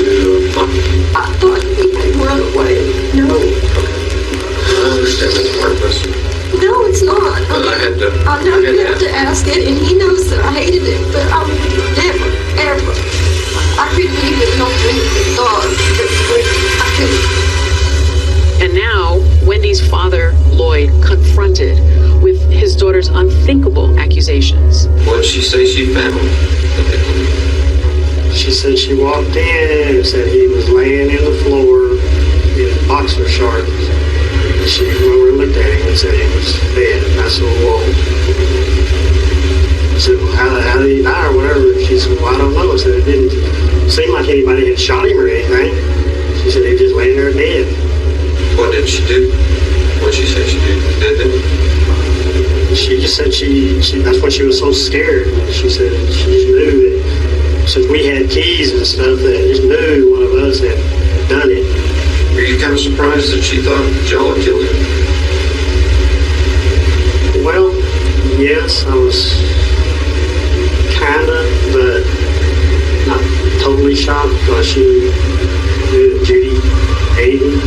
Mike? I thought he had run away. No. I understand that's purpose. No, it's not. But I know you have to ask it, and he knows that I hated it, but I would never, ever. I couldn't even know thought that I could. And now, Wendy's father, Lloyd, confronted with his daughter's unthinkable accusations. What did she say she found? She said she walked in and said he was laying in the floor in boxer shorts. She went over and looked at him and said he was dead. And I said, whoa. I said, well, how did he die or whatever? She said, well, I don't know. I said, it didn't seem like anybody had shot him or anything. She said he was just laying there dead. What did she do? What did she say she did then? She just said that's why she was so scared. She said she just knew that since we had keys and stuff, that just knew one of us had done it. Were you kind of surprised that she thought y'all had killed him? Well, yes, I was kinda, but not totally shocked because she knew that Judy hated me.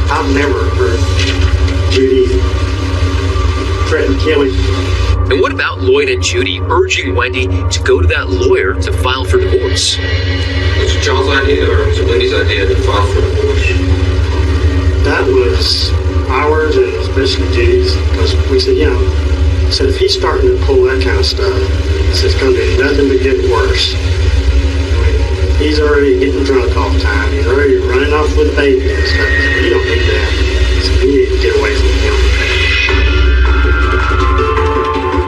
I've never heard Judy threaten killing. And what about Lloyd and Judy urging Wendy to go to that lawyer to file for divorce? Was it John's idea or was it Wendy's idea to file for divorce? That was ours and especially Judy's, because we said, if he's starting to pull that kind of stuff, it's going to do nothing but get worse. I mean, he's already getting drunk all the time. He's already running off with the baby and stuff. You don't need that. So you need to get away from him.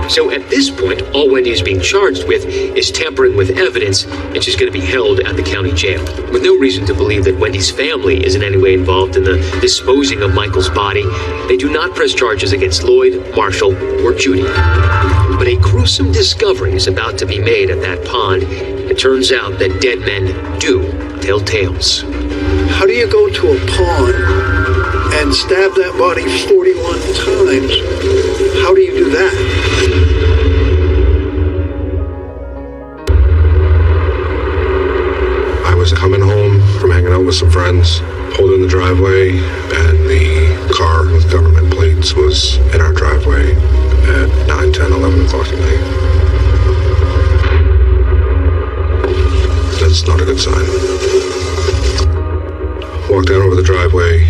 So at this point, all Wendy is being charged with is tampering with evidence, and she's going to be held at the county jail. With no reason to believe that Wendy's family is in any way involved in the disposing of Michael's body, they do not press charges against Lloyd, Marshall, or Judy. But a gruesome discovery is about to be made at that pond. It turns out that dead men do tell tales. How do you go to a pond and stab that body 41 times? How do you do that? I was coming home from hanging out with some friends, pulled in the driveway, and the car with government plates was in our driveway at 9, 10, 11 o'clock at night. That's not a good sign. Walked down over the driveway,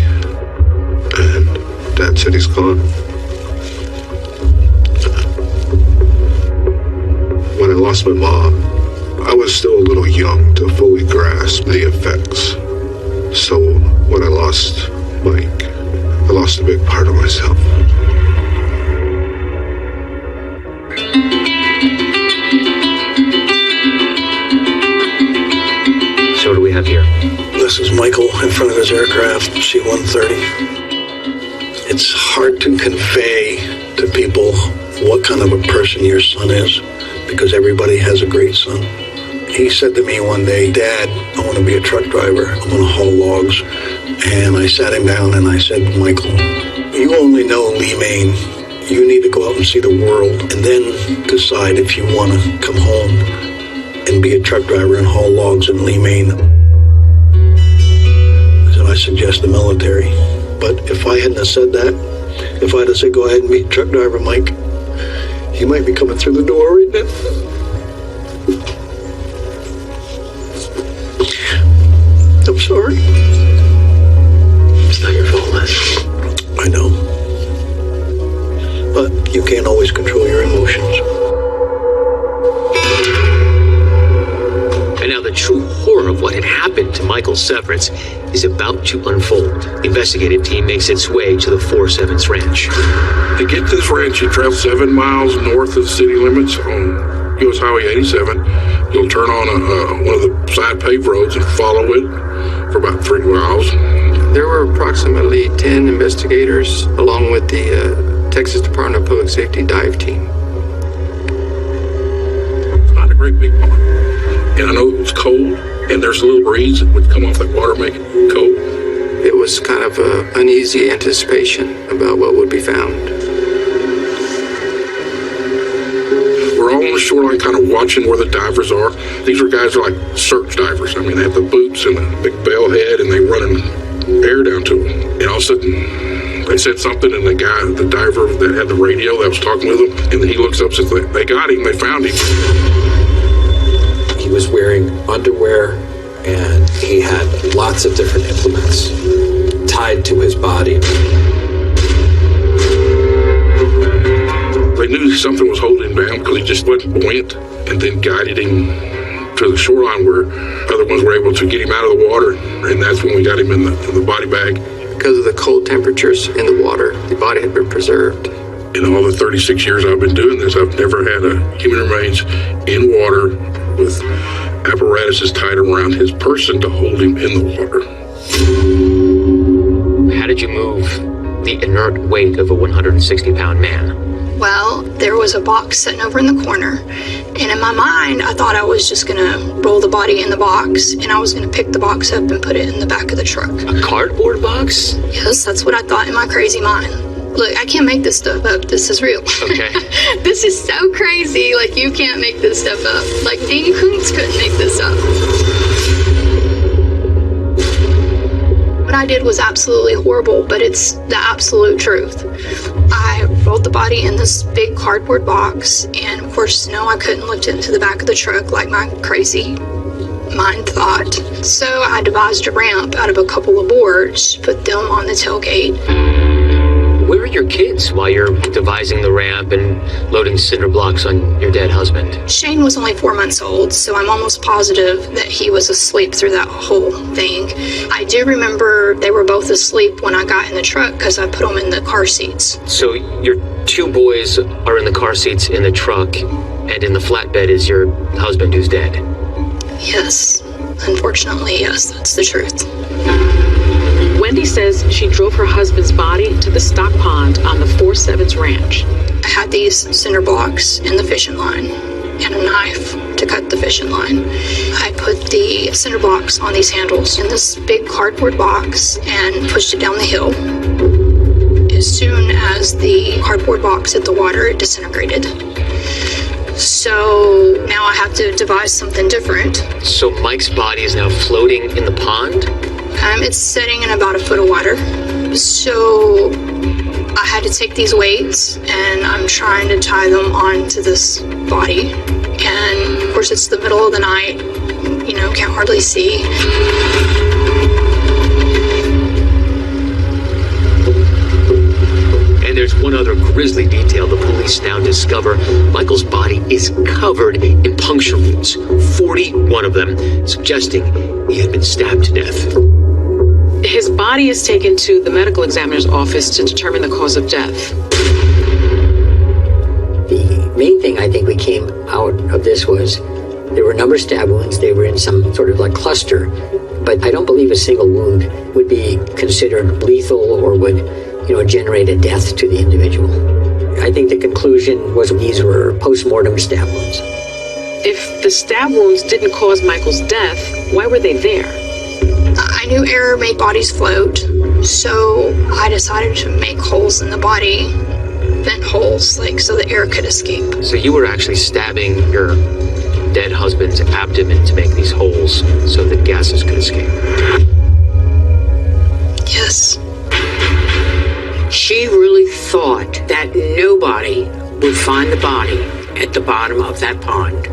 and Dad said he's gone. When I lost my mom, I was still a little young to fully grasp the effects. So when I lost Mike, I lost a big part of myself. So what do we have here? This is Michael in front of his aircraft, C-130. It's hard to convey to people what kind of a person your son is, because everybody has a great son. He said to me one day, Dad, I want to be a truck driver. I want to haul logs. And I sat him down and I said, Michael, you only know Lee, Maine. You need to go out and see the world and then decide if you want to come home and be a truck driver and haul logs in Lee, Maine. So I suggest the military. But if I hadn't have said that, if I'd have said, go ahead and be a truck driver, Mike, he might be coming through the door right now. I'm sorry. It's not your fault, Les. I know. But you can't always control your emotions. And now the true horror of what had happened to Michael Severance is about to unfold. The investigative team makes its way to the 4-7's ranch. To get to this ranch, you travel 7 miles north of the city limits on U.S. Highway 87. You'll turn on one of the side paved roads and follow it for about 3 miles. There were approximately 10 investigators along with the Texas Department of Public Safety dive team. It's not a great big pond. And I know it was cold, and there's a little breeze that would come off that water, make it cold. It was kind of an uneasy anticipation about what would be found. We're all on the shoreline kind of watching where the divers are. These are guys who are like search divers. I mean, they have the boots and the big bell head, and they running air down to them. And all of a sudden, they said something, and the diver that had the radio that was talking with them, and he looks up and says, they got him, they found him. He was wearing underwear, and he had lots of different implements tied to his body. They knew something was holding him down because he just went and then guided him to the shoreline where other ones were able to get him out of the water, and that's when we got him in the body bag. Because of the cold temperatures in the water, the body had been preserved. In all the 36 years I've been doing this, I've never had a human remains in water with apparatuses tied around his person to hold him in the water. How did you move the inert weight of a 160-pound man? Well, there was a box sitting over in the corner, and in my mind, I thought I was just gonna roll the body in the box, and I was gonna pick the box up and put it in the back of the truck. A cardboard box? Yes, that's what I thought in my crazy mind. Look, I can't make this stuff up. This is real. Okay. This is so crazy. Like, you can't make this stuff up. Like, Dean Koontz couldn't make this up. What I did was absolutely horrible, but it's the absolute truth. I rolled the body in this big cardboard box, and of course, no, I couldn't lift it into the back of the truck like my crazy mind thought. So I devised a ramp out of a couple of boards, put them on the tailgate. Where are your kids while you're devising the ramp and loading cinder blocks on your dead husband? Shane was only 4 months old, so I'm almost positive that he was asleep through that whole thing. I do remember they were both asleep when I got in the truck because I put them in the car seats. So your 2 boys are in the car seats in the truck, and in the flatbed is your husband who's dead? Yes. Unfortunately, yes, that's the truth. Wendy says she drove her husband's body to the stock pond on the 4-7's ranch. I had these cinder blocks and the fishing line and a knife to cut the fishing line. I put the cinder blocks on these handles in this big cardboard box and pushed it down the hill. As soon as the cardboard box hit the water, it disintegrated. So now I have to devise something different. So Mike's body is now floating in the pond? It's sitting in about a foot of water. So I had to take these weights and I'm trying to tie them onto this body. And of course it's the middle of the night, can't hardly see. And there's one other grisly detail the police now discover. Michael's body is covered in puncture wounds, 41 of them, suggesting he had been stabbed to death. His body is taken to the medical examiner's office to determine the cause of death. The main thing I think we came out of this was there were a number of stab wounds. They were in some sort of like cluster, but I don't believe a single wound would be considered lethal or would generate a death to the individual. I think the conclusion was these were post-mortem stab wounds. If the stab wounds didn't cause Michael's death, why were they there? I knew air made bodies float, so I decided to make holes in the body, vent holes, so the air could escape. So you were actually stabbing your dead husband's abdomen to make these holes so that gases could escape? Yes. She really thought that nobody would find the body at the bottom of that pond.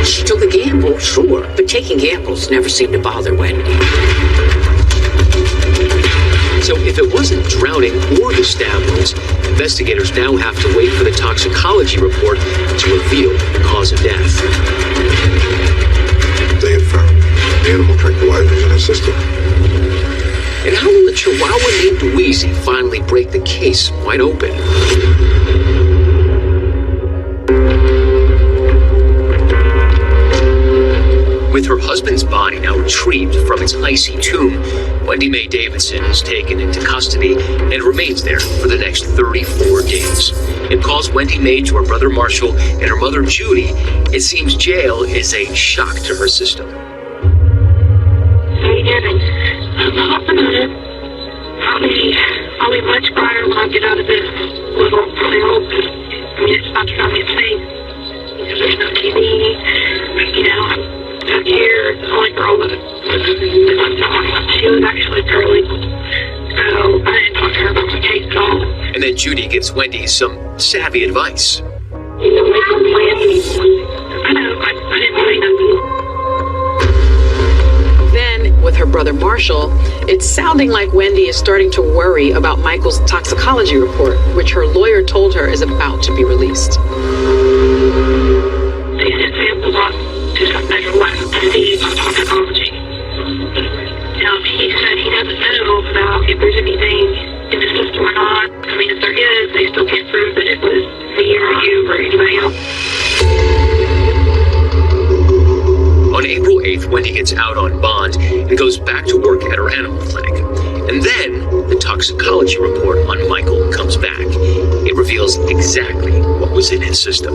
She took a gamble, sure, but taking gambles never seemed to bother Wendy. So if it wasn't drowning or the stab wounds, investigators now have to wait for the toxicology report to reveal the cause of death. They had found animal tranquilizers in her system. And how will the Chihuahua named Dweezy finally break the case wide open? With her husband's body now retrieved from its icy tomb, Wendy Mae Davidson is taken into custody and remains there for the next 34 days. It calls Wendy Mae to her brother Marshall and her mother Judy. It seems jail is a shock to her system. I'll be much brighter when I get out of this little hope. It's about to drive me insane. Because there's no TV. I'm out here. The only girl that I'm talking about, she was actually paralegal. So I didn't talk to her about my case at all. And then Judy gives Wendy some savvy advice. I know, I didn't say nothing. Then, with her brother Marshall, it's sounding like Wendy is starting to worry about Michael's toxicology report, which her lawyer told her is about to be released. They sent samples off to some medical labs to see my toxicology. He said he doesn't know about if there's anything in the system or not. I mean, if there is, they still can't prove that it was me or you or anybody else. On April 8th, Wendy gets out on bond and goes back to work at her animal clinic. And then the toxicology report on Michael comes back. It reveals exactly what was in his system.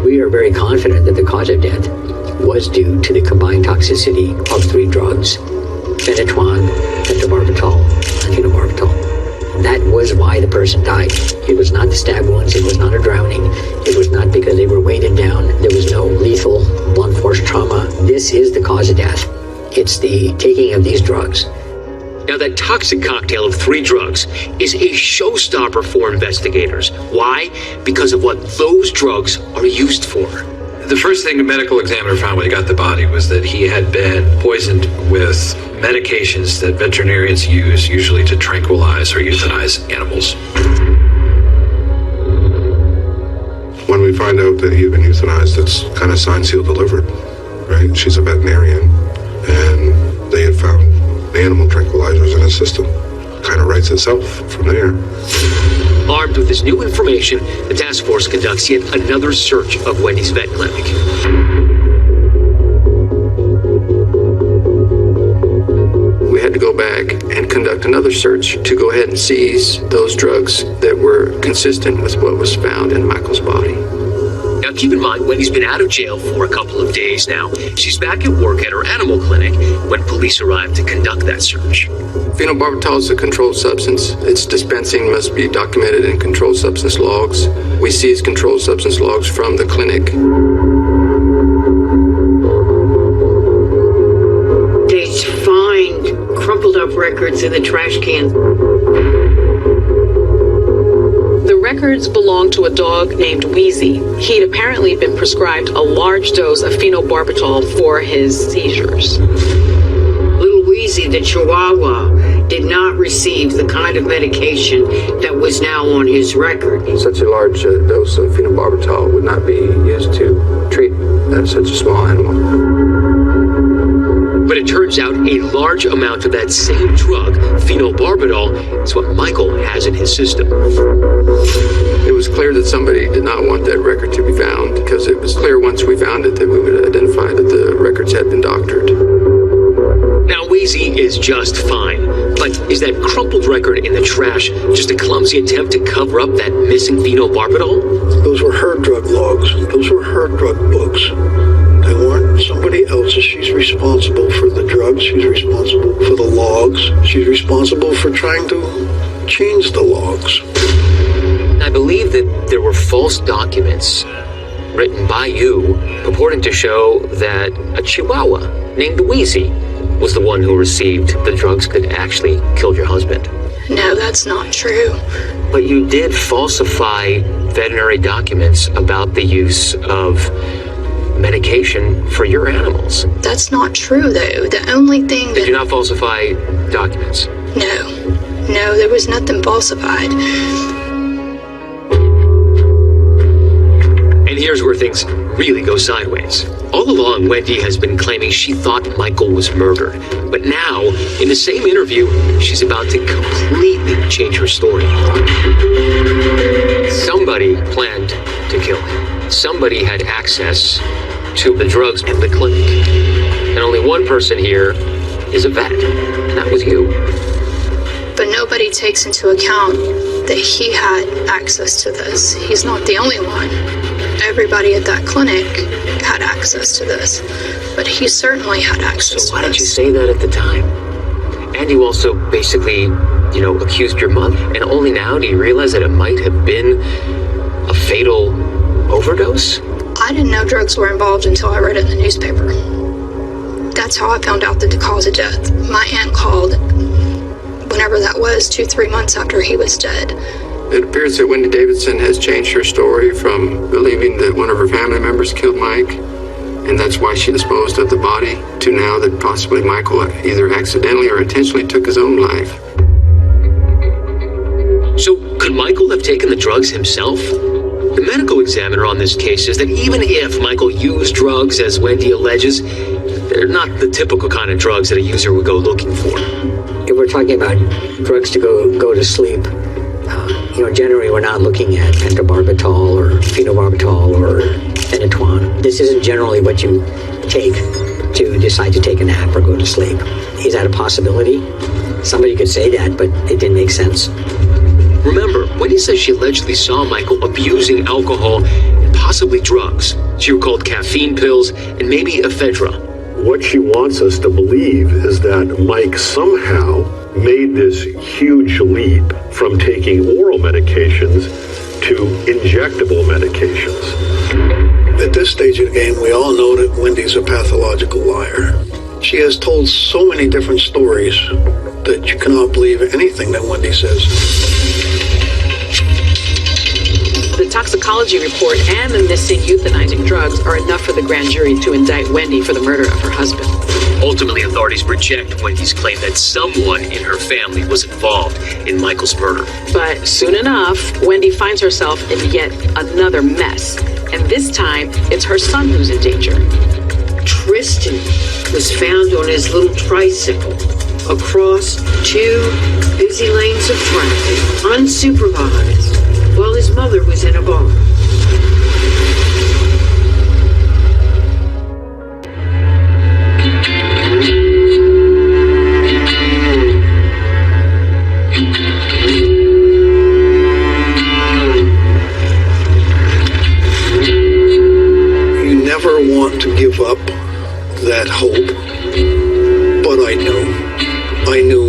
We are very confident that the cause of death was due to the combined toxicity of 3 drugs, phenytoin, pentobarbital, and phenobarbital. That was why the person died. It was not the stab wounds. It was not a drowning. It was not because they were weighted down. There was no lethal blunt force trauma. This is the cause of death. It's the taking of these drugs. Now, that toxic cocktail of 3 drugs is a showstopper for investigators. Why? Because of what those drugs are used for. The first thing the medical examiner found when he got the body was that he had been poisoned with medications that veterinarians use usually to tranquilize or euthanize animals. When we find out that he had been euthanized, it's kind of signed, sealed, delivered, right? She's a veterinarian, and they had found animal tranquilizers in his system. Kind of writes itself from there. Armed with this new information, the task force conducts yet another search of Wendy's vet clinic. We had to go back and conduct another search to go ahead and seize those drugs that were consistent with what was found in Michael's body. Now, Now, keep in mind, Wendy's been out of jail for a couple of days now. She's back at work at her animal clinic when police arrived to conduct that search. Phenobarbital is a controlled substance. Its dispensing must be documented in controlled substance logs. We seize controlled substance logs from the clinic. They find crumpled up records in the trash can. The records belonged to a dog named Wheezy. He'd apparently been prescribed a large dose of phenobarbital for his seizures. Little Wheezy, the Chihuahua, did not receive the kind of medication that was now on his record. Such a large dose of phenobarbital would not be used to treat such a small animal. But it turns out a large amount of that same drug, phenobarbital, is what Michael has in his system. It was clear that somebody did not want that record to be found, because it was clear once we found it that we would identify that the records had been doctored. Now, Wheezy is just fine, but is that crumpled record in the trash just a clumsy attempt to cover up that missing phenobarbital? Those were her drug logs. Those were her drug books. They weren't somebody else's. She's responsible for the drugs. She's responsible for the logs. She's responsible for trying to change the logs. I believe that there were false documents written by you purporting to show that a Chihuahua named Wheezy was the one who received the drugs that actually killed your husband. No, that's not true. But you did falsify veterinary documents about the use of medication for your animals. That's not true, though. The only thing Did you not falsify documents? No, there was nothing falsified. And here's where things really go sideways. All along, Wendy has been claiming she thought Michael was murdered. But now, in the same interview, she's about to completely change her story. Somebody planned to kill him. Somebody had access to the drugs in the clinic. And only one person here is a vet, and that was you. But nobody takes into account that he had access to this. He's not the only one. Everybody at that clinic had access to this, but he certainly had access to this. So why didn't you say that at the time? And you also basically, accused your mother, and only now do you realize that it might have been a fatal overdose? I didn't know drugs were involved until I read it in the newspaper. That's how I found out that the cause of death. My aunt called whenever that was, 2-3 months after he was dead. It appears that Wendy Davidson has changed her story from believing that one of her family members killed Mike, and that's why she disposed of the body, to now that possibly Michael either accidentally or intentionally took his own life. So could Michael have taken the drugs himself? The medical examiner on this case says that even if Michael used drugs, as Wendy alleges, they're not the typical kind of drugs that a user would go looking for. If we're talking about drugs to go to sleep, generally we're not looking at pentobarbital or phenobarbital or phenytoin. This isn't generally what you take to decide to take a nap or go to sleep. Is that a possibility? Somebody could say that, but it didn't make sense. Remember, Wendy says she allegedly saw Michael abusing alcohol and possibly drugs. She recalled caffeine pills and maybe ephedra. What she wants us to believe is that Mike somehow made this huge leap from taking oral medications to injectable medications. At this stage of the game, we all know that Wendy's a pathological liar. She has told so many different stories that you cannot believe anything that Wendy says. The toxicology report and the missing euthanizing drugs are enough for the grand jury to indict Wendy for the murder of her husband. Ultimately, authorities reject Wendy's claim that someone in her family was involved in Michael's murder. But soon enough, Wendy finds herself in yet another mess. And this time, it's her son who's in danger. Tristan was found on his little tricycle across 2 busy lanes of traffic, unsupervised, while his mother was in a bar.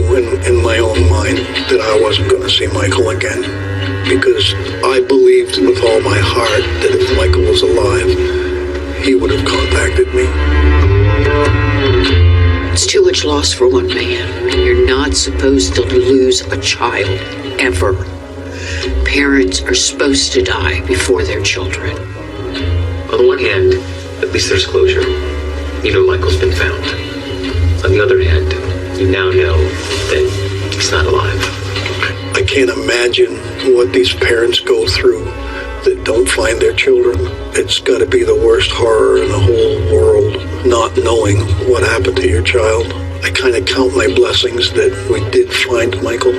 knew in my own mind that I wasn't going to see Michael again, because I believed with all my heart that if Michael was alive, he would have contacted me. It's too much loss for one man. You're not supposed to lose a child, ever. Parents are supposed to die before their children. On the one hand, at least there's closure. You know Michael's been found. On the other hand, you now know that he's not alive. I can't imagine what these parents go through that don't find their children. It's got to be the worst horror in the whole world, not knowing what happened to your child. I kind of count my blessings that we did find Michael.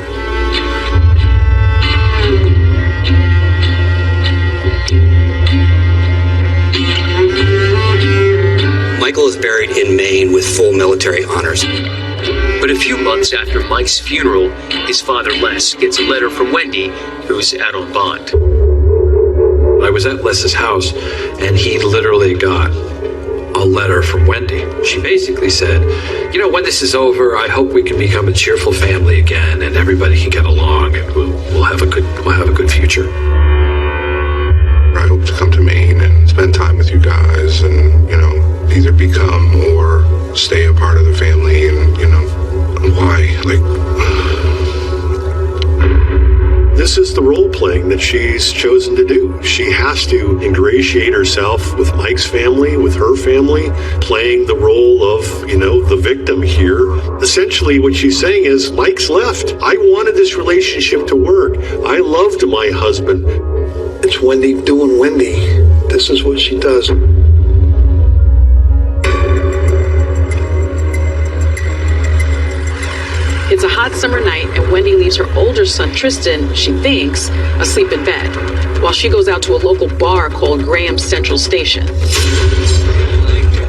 Michael is buried in Maine with full military honors. But a few months after Mike's funeral, his father Les gets a letter from Wendy, who's out on bond. I was at Les's house, and he literally got a letter from Wendy. She basically said, you know, when this is over, I hope we can become a cheerful family again, and everybody can get along, and we'll have a good future. I hope to come to Maine and spend time with you guys, and either become or stay a part of the family, and why, This is the role playing that she's chosen to do. She has to ingratiate herself with Mike's family, with her family, playing the role of, the victim here. Essentially, what she's saying is, Mike's left. I wanted this relationship to work. I loved my husband. It's Wendy doing Wendy. This is what she does. It's a hot summer night, and Wendy leaves her older son, Tristan, she thinks, asleep in bed, while she goes out to a local bar called Graham's Central Station.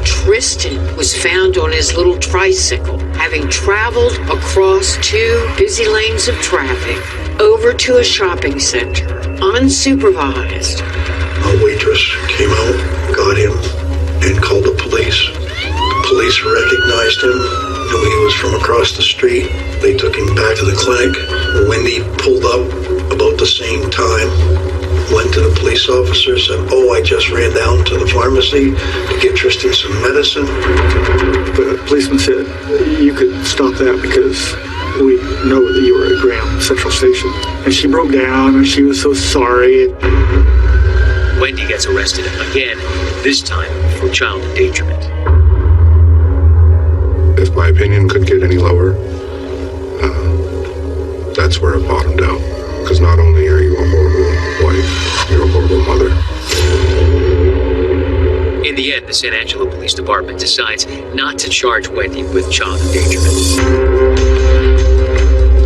Tristan was found on his little tricycle, having traveled across 2 busy lanes of traffic over to a shopping center, unsupervised. A waitress came out, got him, and called the police. The police recognized him, knew he was from across the street. They took him back to the clinic. Wendy pulled up about the same time, went to the police officer, said, I just ran down to the pharmacy to get Tristan some medicine. The policeman said, you could stop that because we know that you were at Graham Central Station. And she broke down and she was so sorry. Wendy gets arrested again, this time for child endangerment. If my opinion could get any lower, that's where it bottomed out. Because not only are you a horrible wife, you're a horrible mother. In the end, the San Angelo Police Department decides not to charge Wendy with child endangerment.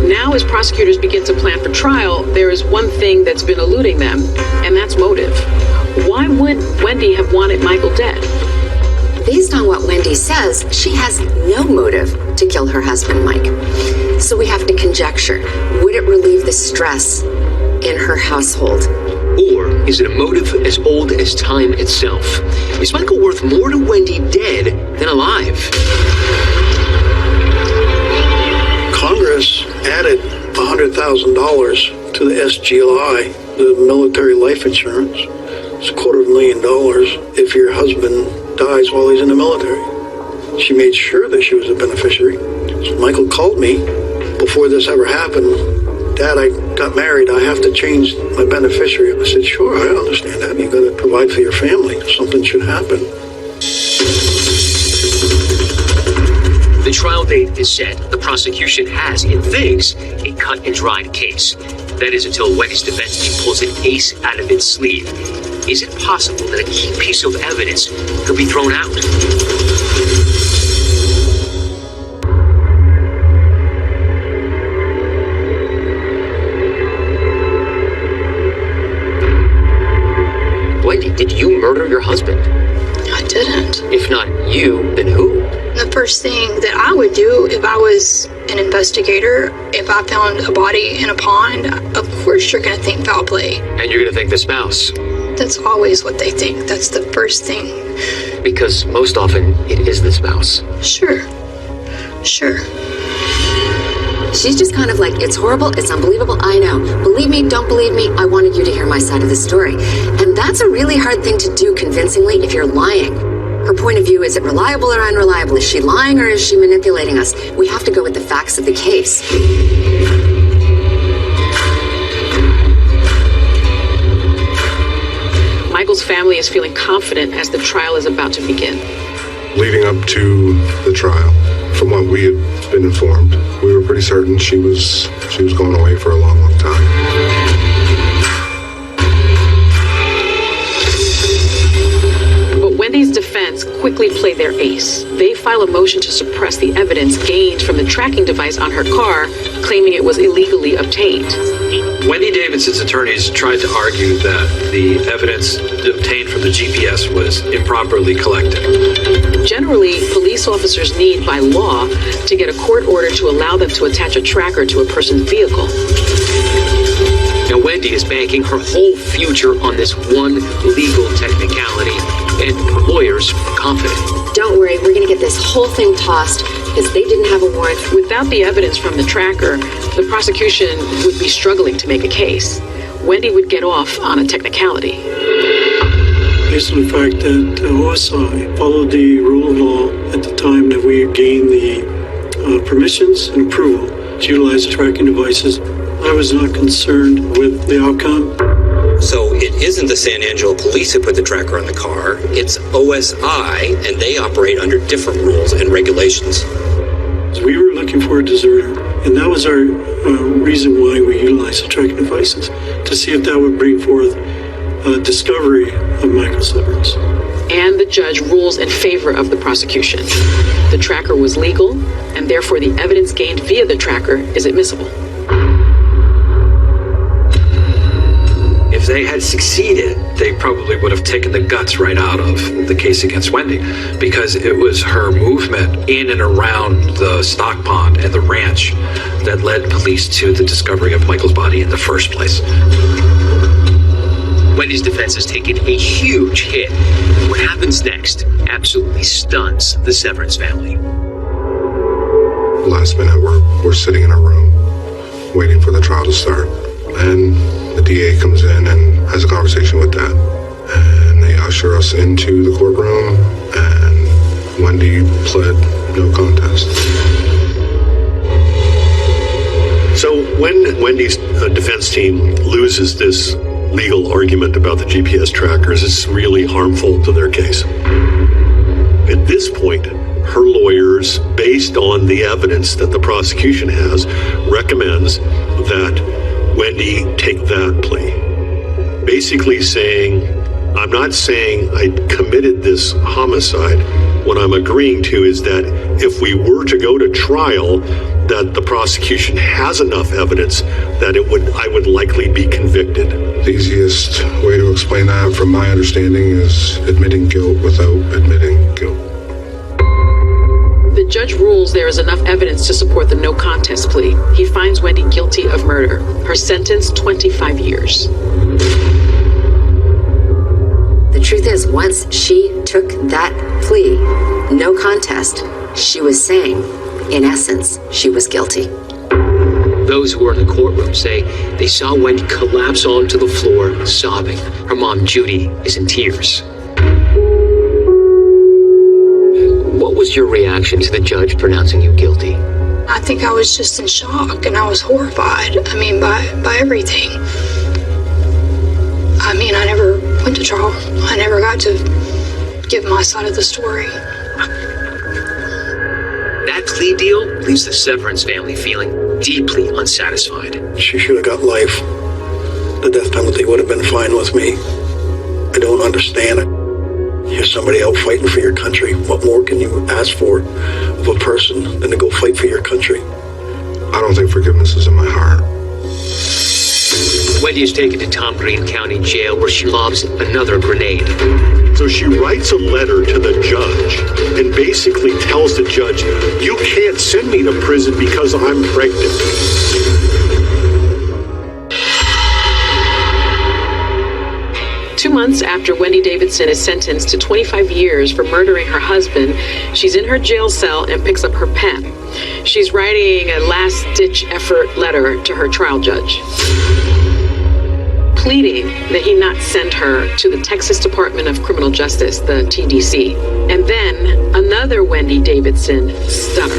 Now, as prosecutors begin to plan for trial, there is one thing that's been eluding them, and that's motive. Why would Wendy have wanted Michael dead? Based on what Wendy says, she has no motive to kill her husband, Mike. So we have to conjecture, would it relieve the stress in her household? Or is it a motive as old as time itself? Is Michael worth more to Wendy dead than alive? Congress added $100,000 to the SGLI, the military life insurance. It's $250,000 if your husband dies while he's in the military. She made sure that she was a beneficiary. So Michael called me before this ever happened. Dad, I got married. I have to change my beneficiary. I said, sure, I understand that. You've got to provide for your family if something should happen. The trial date is set. The prosecution has, it thinks, a cut and dried case. That is until Wendy's defense team pulls an ace out of its sleeve. Is it possible that a key piece of evidence could be thrown out? Wendy, did you murder your husband? I didn't. If not you, then who? The first thing that I would do if I was an investigator, if I found a body in a pond, of course you're going to think foul play. And you're going to think the spouse. That's always what they think. That's the first thing. Because most often it is the spouse. Sure. She's just kind of like, it's horrible, it's unbelievable, I know. Believe me, don't believe me, I wanted you to hear my side of the story. And that's a really hard thing to do convincingly if you're lying. Her point of view, is it reliable or unreliable? Is she lying or is she manipulating us? We have to go with the facts of the case. Michael's family is feeling confident as the trial is about to begin. Leading up to the trial, from what we had been informed, we were pretty certain she was going away for a long, long time. Wendy's defense quickly play their ace. They file a motion to suppress the evidence gained from the tracking device on her car, claiming it was illegally obtained. Wendy Davidson's attorneys tried to argue that the evidence obtained from the GPS was improperly collected. Generally, police officers need, by law, to get a court order to allow them to attach a tracker to a person's vehicle. Now, Wendy is banking her whole future on this one legal technicality, and her lawyers are confident. Don't worry, we're going to get this whole thing tossed because they didn't have a warrant. Without the evidence from the tracker, the prosecution would be struggling to make a case. Wendy would get off on a technicality. Based on the fact that OSI followed the rule of law at the time that we gained the permissions and approval to utilize tracking devices, I was not concerned with the outcome. So it isn't the San Angelo police who put the tracker on the car, it's OSI, and they operate under different rules and regulations. We were looking for a deserter, and that was our reason why we utilized the tracking devices, to see if that would bring forth a discovery of Michael Severance. And the judge rules in favor of the prosecution. The tracker was legal, and therefore the evidence gained via the tracker is admissible. If they had succeeded, they probably would have taken the guts right out of the case against Wendy, because it was her movement in and around the stock pond and the ranch that led police to the discovery of Michael's body in the first place. Wendy's defense has taken a huge hit. What happens next absolutely stuns the Severance family. Last minute, we're sitting in a room waiting for the trial to start, and the DA comes in and has a conversation with Dad, and they usher us into the courtroom, and Wendy pled no contest. So when Wendy's defense team loses this legal argument about the GPS trackers, it's really harmful to their case. At this point, her lawyers, based on the evidence that the prosecution has, recommends that Wendy take that plea. Basically saying, I'm not saying I committed this homicide. What I'm agreeing to is that if we were to go to trial, that the prosecution has enough evidence that I would likely be convicted. The easiest way to explain that, from my understanding, is admitting guilt without admitting guilt. The judge rules there is enough evidence to support the no contest plea. He finds Wendy guilty of murder. Her sentence, 25 years. The truth is, once she took that plea, no contest, she was saying, in essence, she was guilty. Those who were in the courtroom say they saw Wendy collapse onto the floor, sobbing. Her mom, Judy, is in tears. What was your reaction to the judge pronouncing you guilty? I think I was just in shock, and I was horrified. I mean, by everything. I mean, I never went to trial. I never got to give my side of the story. That plea deal leaves the Severance family feeling deeply unsatisfied. She should have got life. The death penalty would have been fine with me. I don't understand it. You're somebody out fighting for your country. What more can you ask for of a person than to go fight for your country? I don't think forgiveness is in my heart. Wendy is taken to Tom Green County Jail, where she lobs another grenade. So she writes a letter to the judge and basically tells the judge, you can't send me to prison because I'm pregnant. 2 months after Wendy Davidson is sentenced to 25 years for murdering her husband, she's in her jail cell and picks up her pen. She's writing a last-ditch effort letter to her trial judge, pleading that he not send her to the Texas Department of Criminal Justice, the TDC. And then another Wendy Davidson stunner.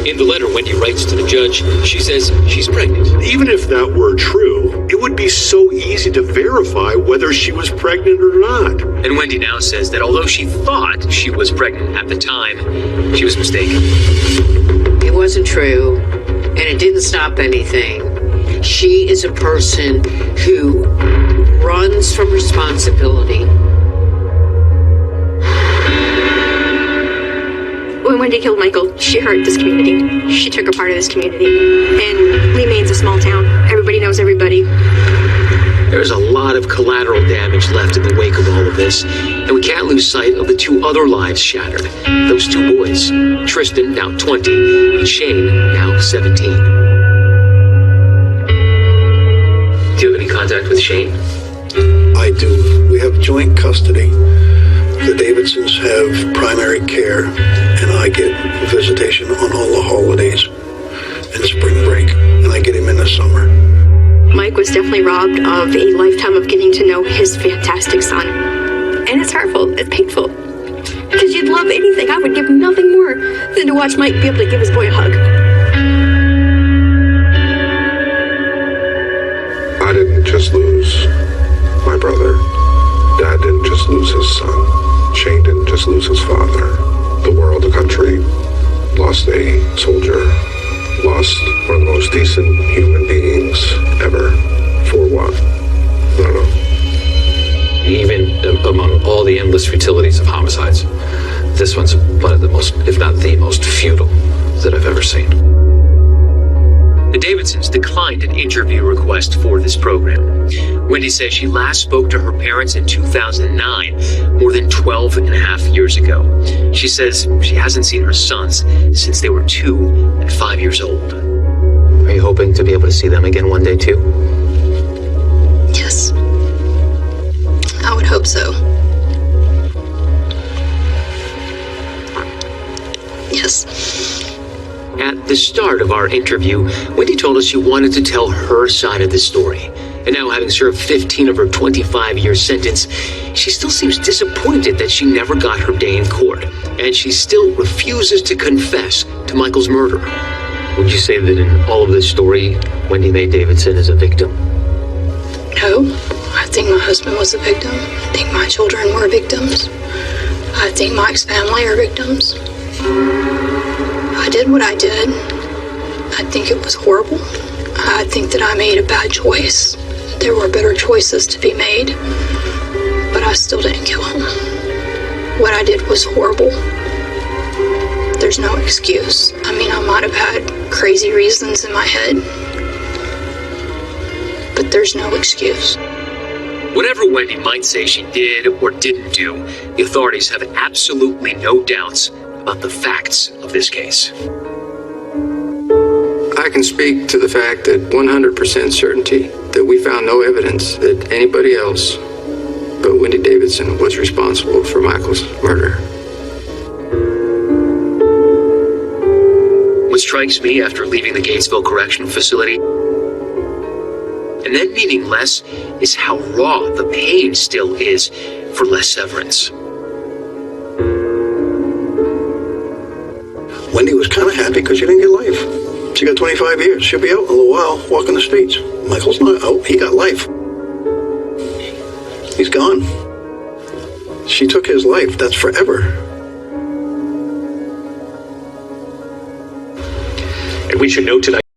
In the letter Wendy writes to the judge, she says she's pregnant. Even if that were true, it would be so easy to verify whether she was pregnant or not. And Wendy now says that although she thought she was pregnant at the time, she was mistaken. It wasn't true, and it didn't stop anything. She is a person who runs from responsibility. When Wendy killed Michael, she hurt this community. She took a part of this community. And Lee Main's a small town. Everybody knows everybody. There's a lot of collateral damage left in the wake of all of this, and we can't lose sight of the two other lives shattered. Those two boys, Tristan, now 20, and Shane, now 17. Do you have any contact with Shane? I do. We have joint custody. The Davidsons have primary care, and I get visitation on all the holidays and spring break, and I get him in the summer. Mike was definitely robbed of a lifetime of getting to know his fantastic son. And it's hurtful. It's painful. Because you'd love anything. I would give nothing more than to watch Mike be able to give his boy a hug. I didn't just lose my brother. Dad didn't just lose his son. Shane didn't just lose his father. The world, the country, lost a soldier, lost one of the most decent human beings ever. For what? I don't know. Even among all the endless futilities of homicides, this one's one of the most, if not the most futile that I've ever seen. The Davidsons declined an interview request for this program. Wendy says she last spoke to her parents in 2009, more than 12 and a half years ago. She says she hasn't seen her sons since they were 2 and 5 years old. Are you hoping to be able to see them again one day too? Yes. I would hope so. Yes. At the start of our interview, Wendy told us she wanted to tell her side of the story. And now, having served 15 of her 25-year sentence, she still seems disappointed that she never got her day in court. And she still refuses to confess to Michael's murder. Would you say that in all of this story, Wendy Mae Davidson is a victim? No. I think my husband was a victim. I think my children were victims. I think Mike's family are victims. I did what I did. I think it was horrible. I think that I made a bad choice. There were better choices to be made, but I still didn't kill him. What I did was horrible. There's no excuse. I mean, I might have had crazy reasons in my head, but there's no excuse. Whatever Wendy might say she did or didn't do, the authorities have absolutely no doubts about the facts of this case. I can speak to the fact that 100% certainty that we found no evidence that anybody else but Wendy Davidson was responsible for Michael's murder. What strikes me after leaving the Gatesville Correctional Facility and then needing Les is how raw the pain still is for Les Severance. Wendy was kind of happy because she didn't get life. She got 25 years. She'll be out in a little while, walking the streets. Michael's not out. He got life. He's gone. She took his life. That's forever. And we should note tonight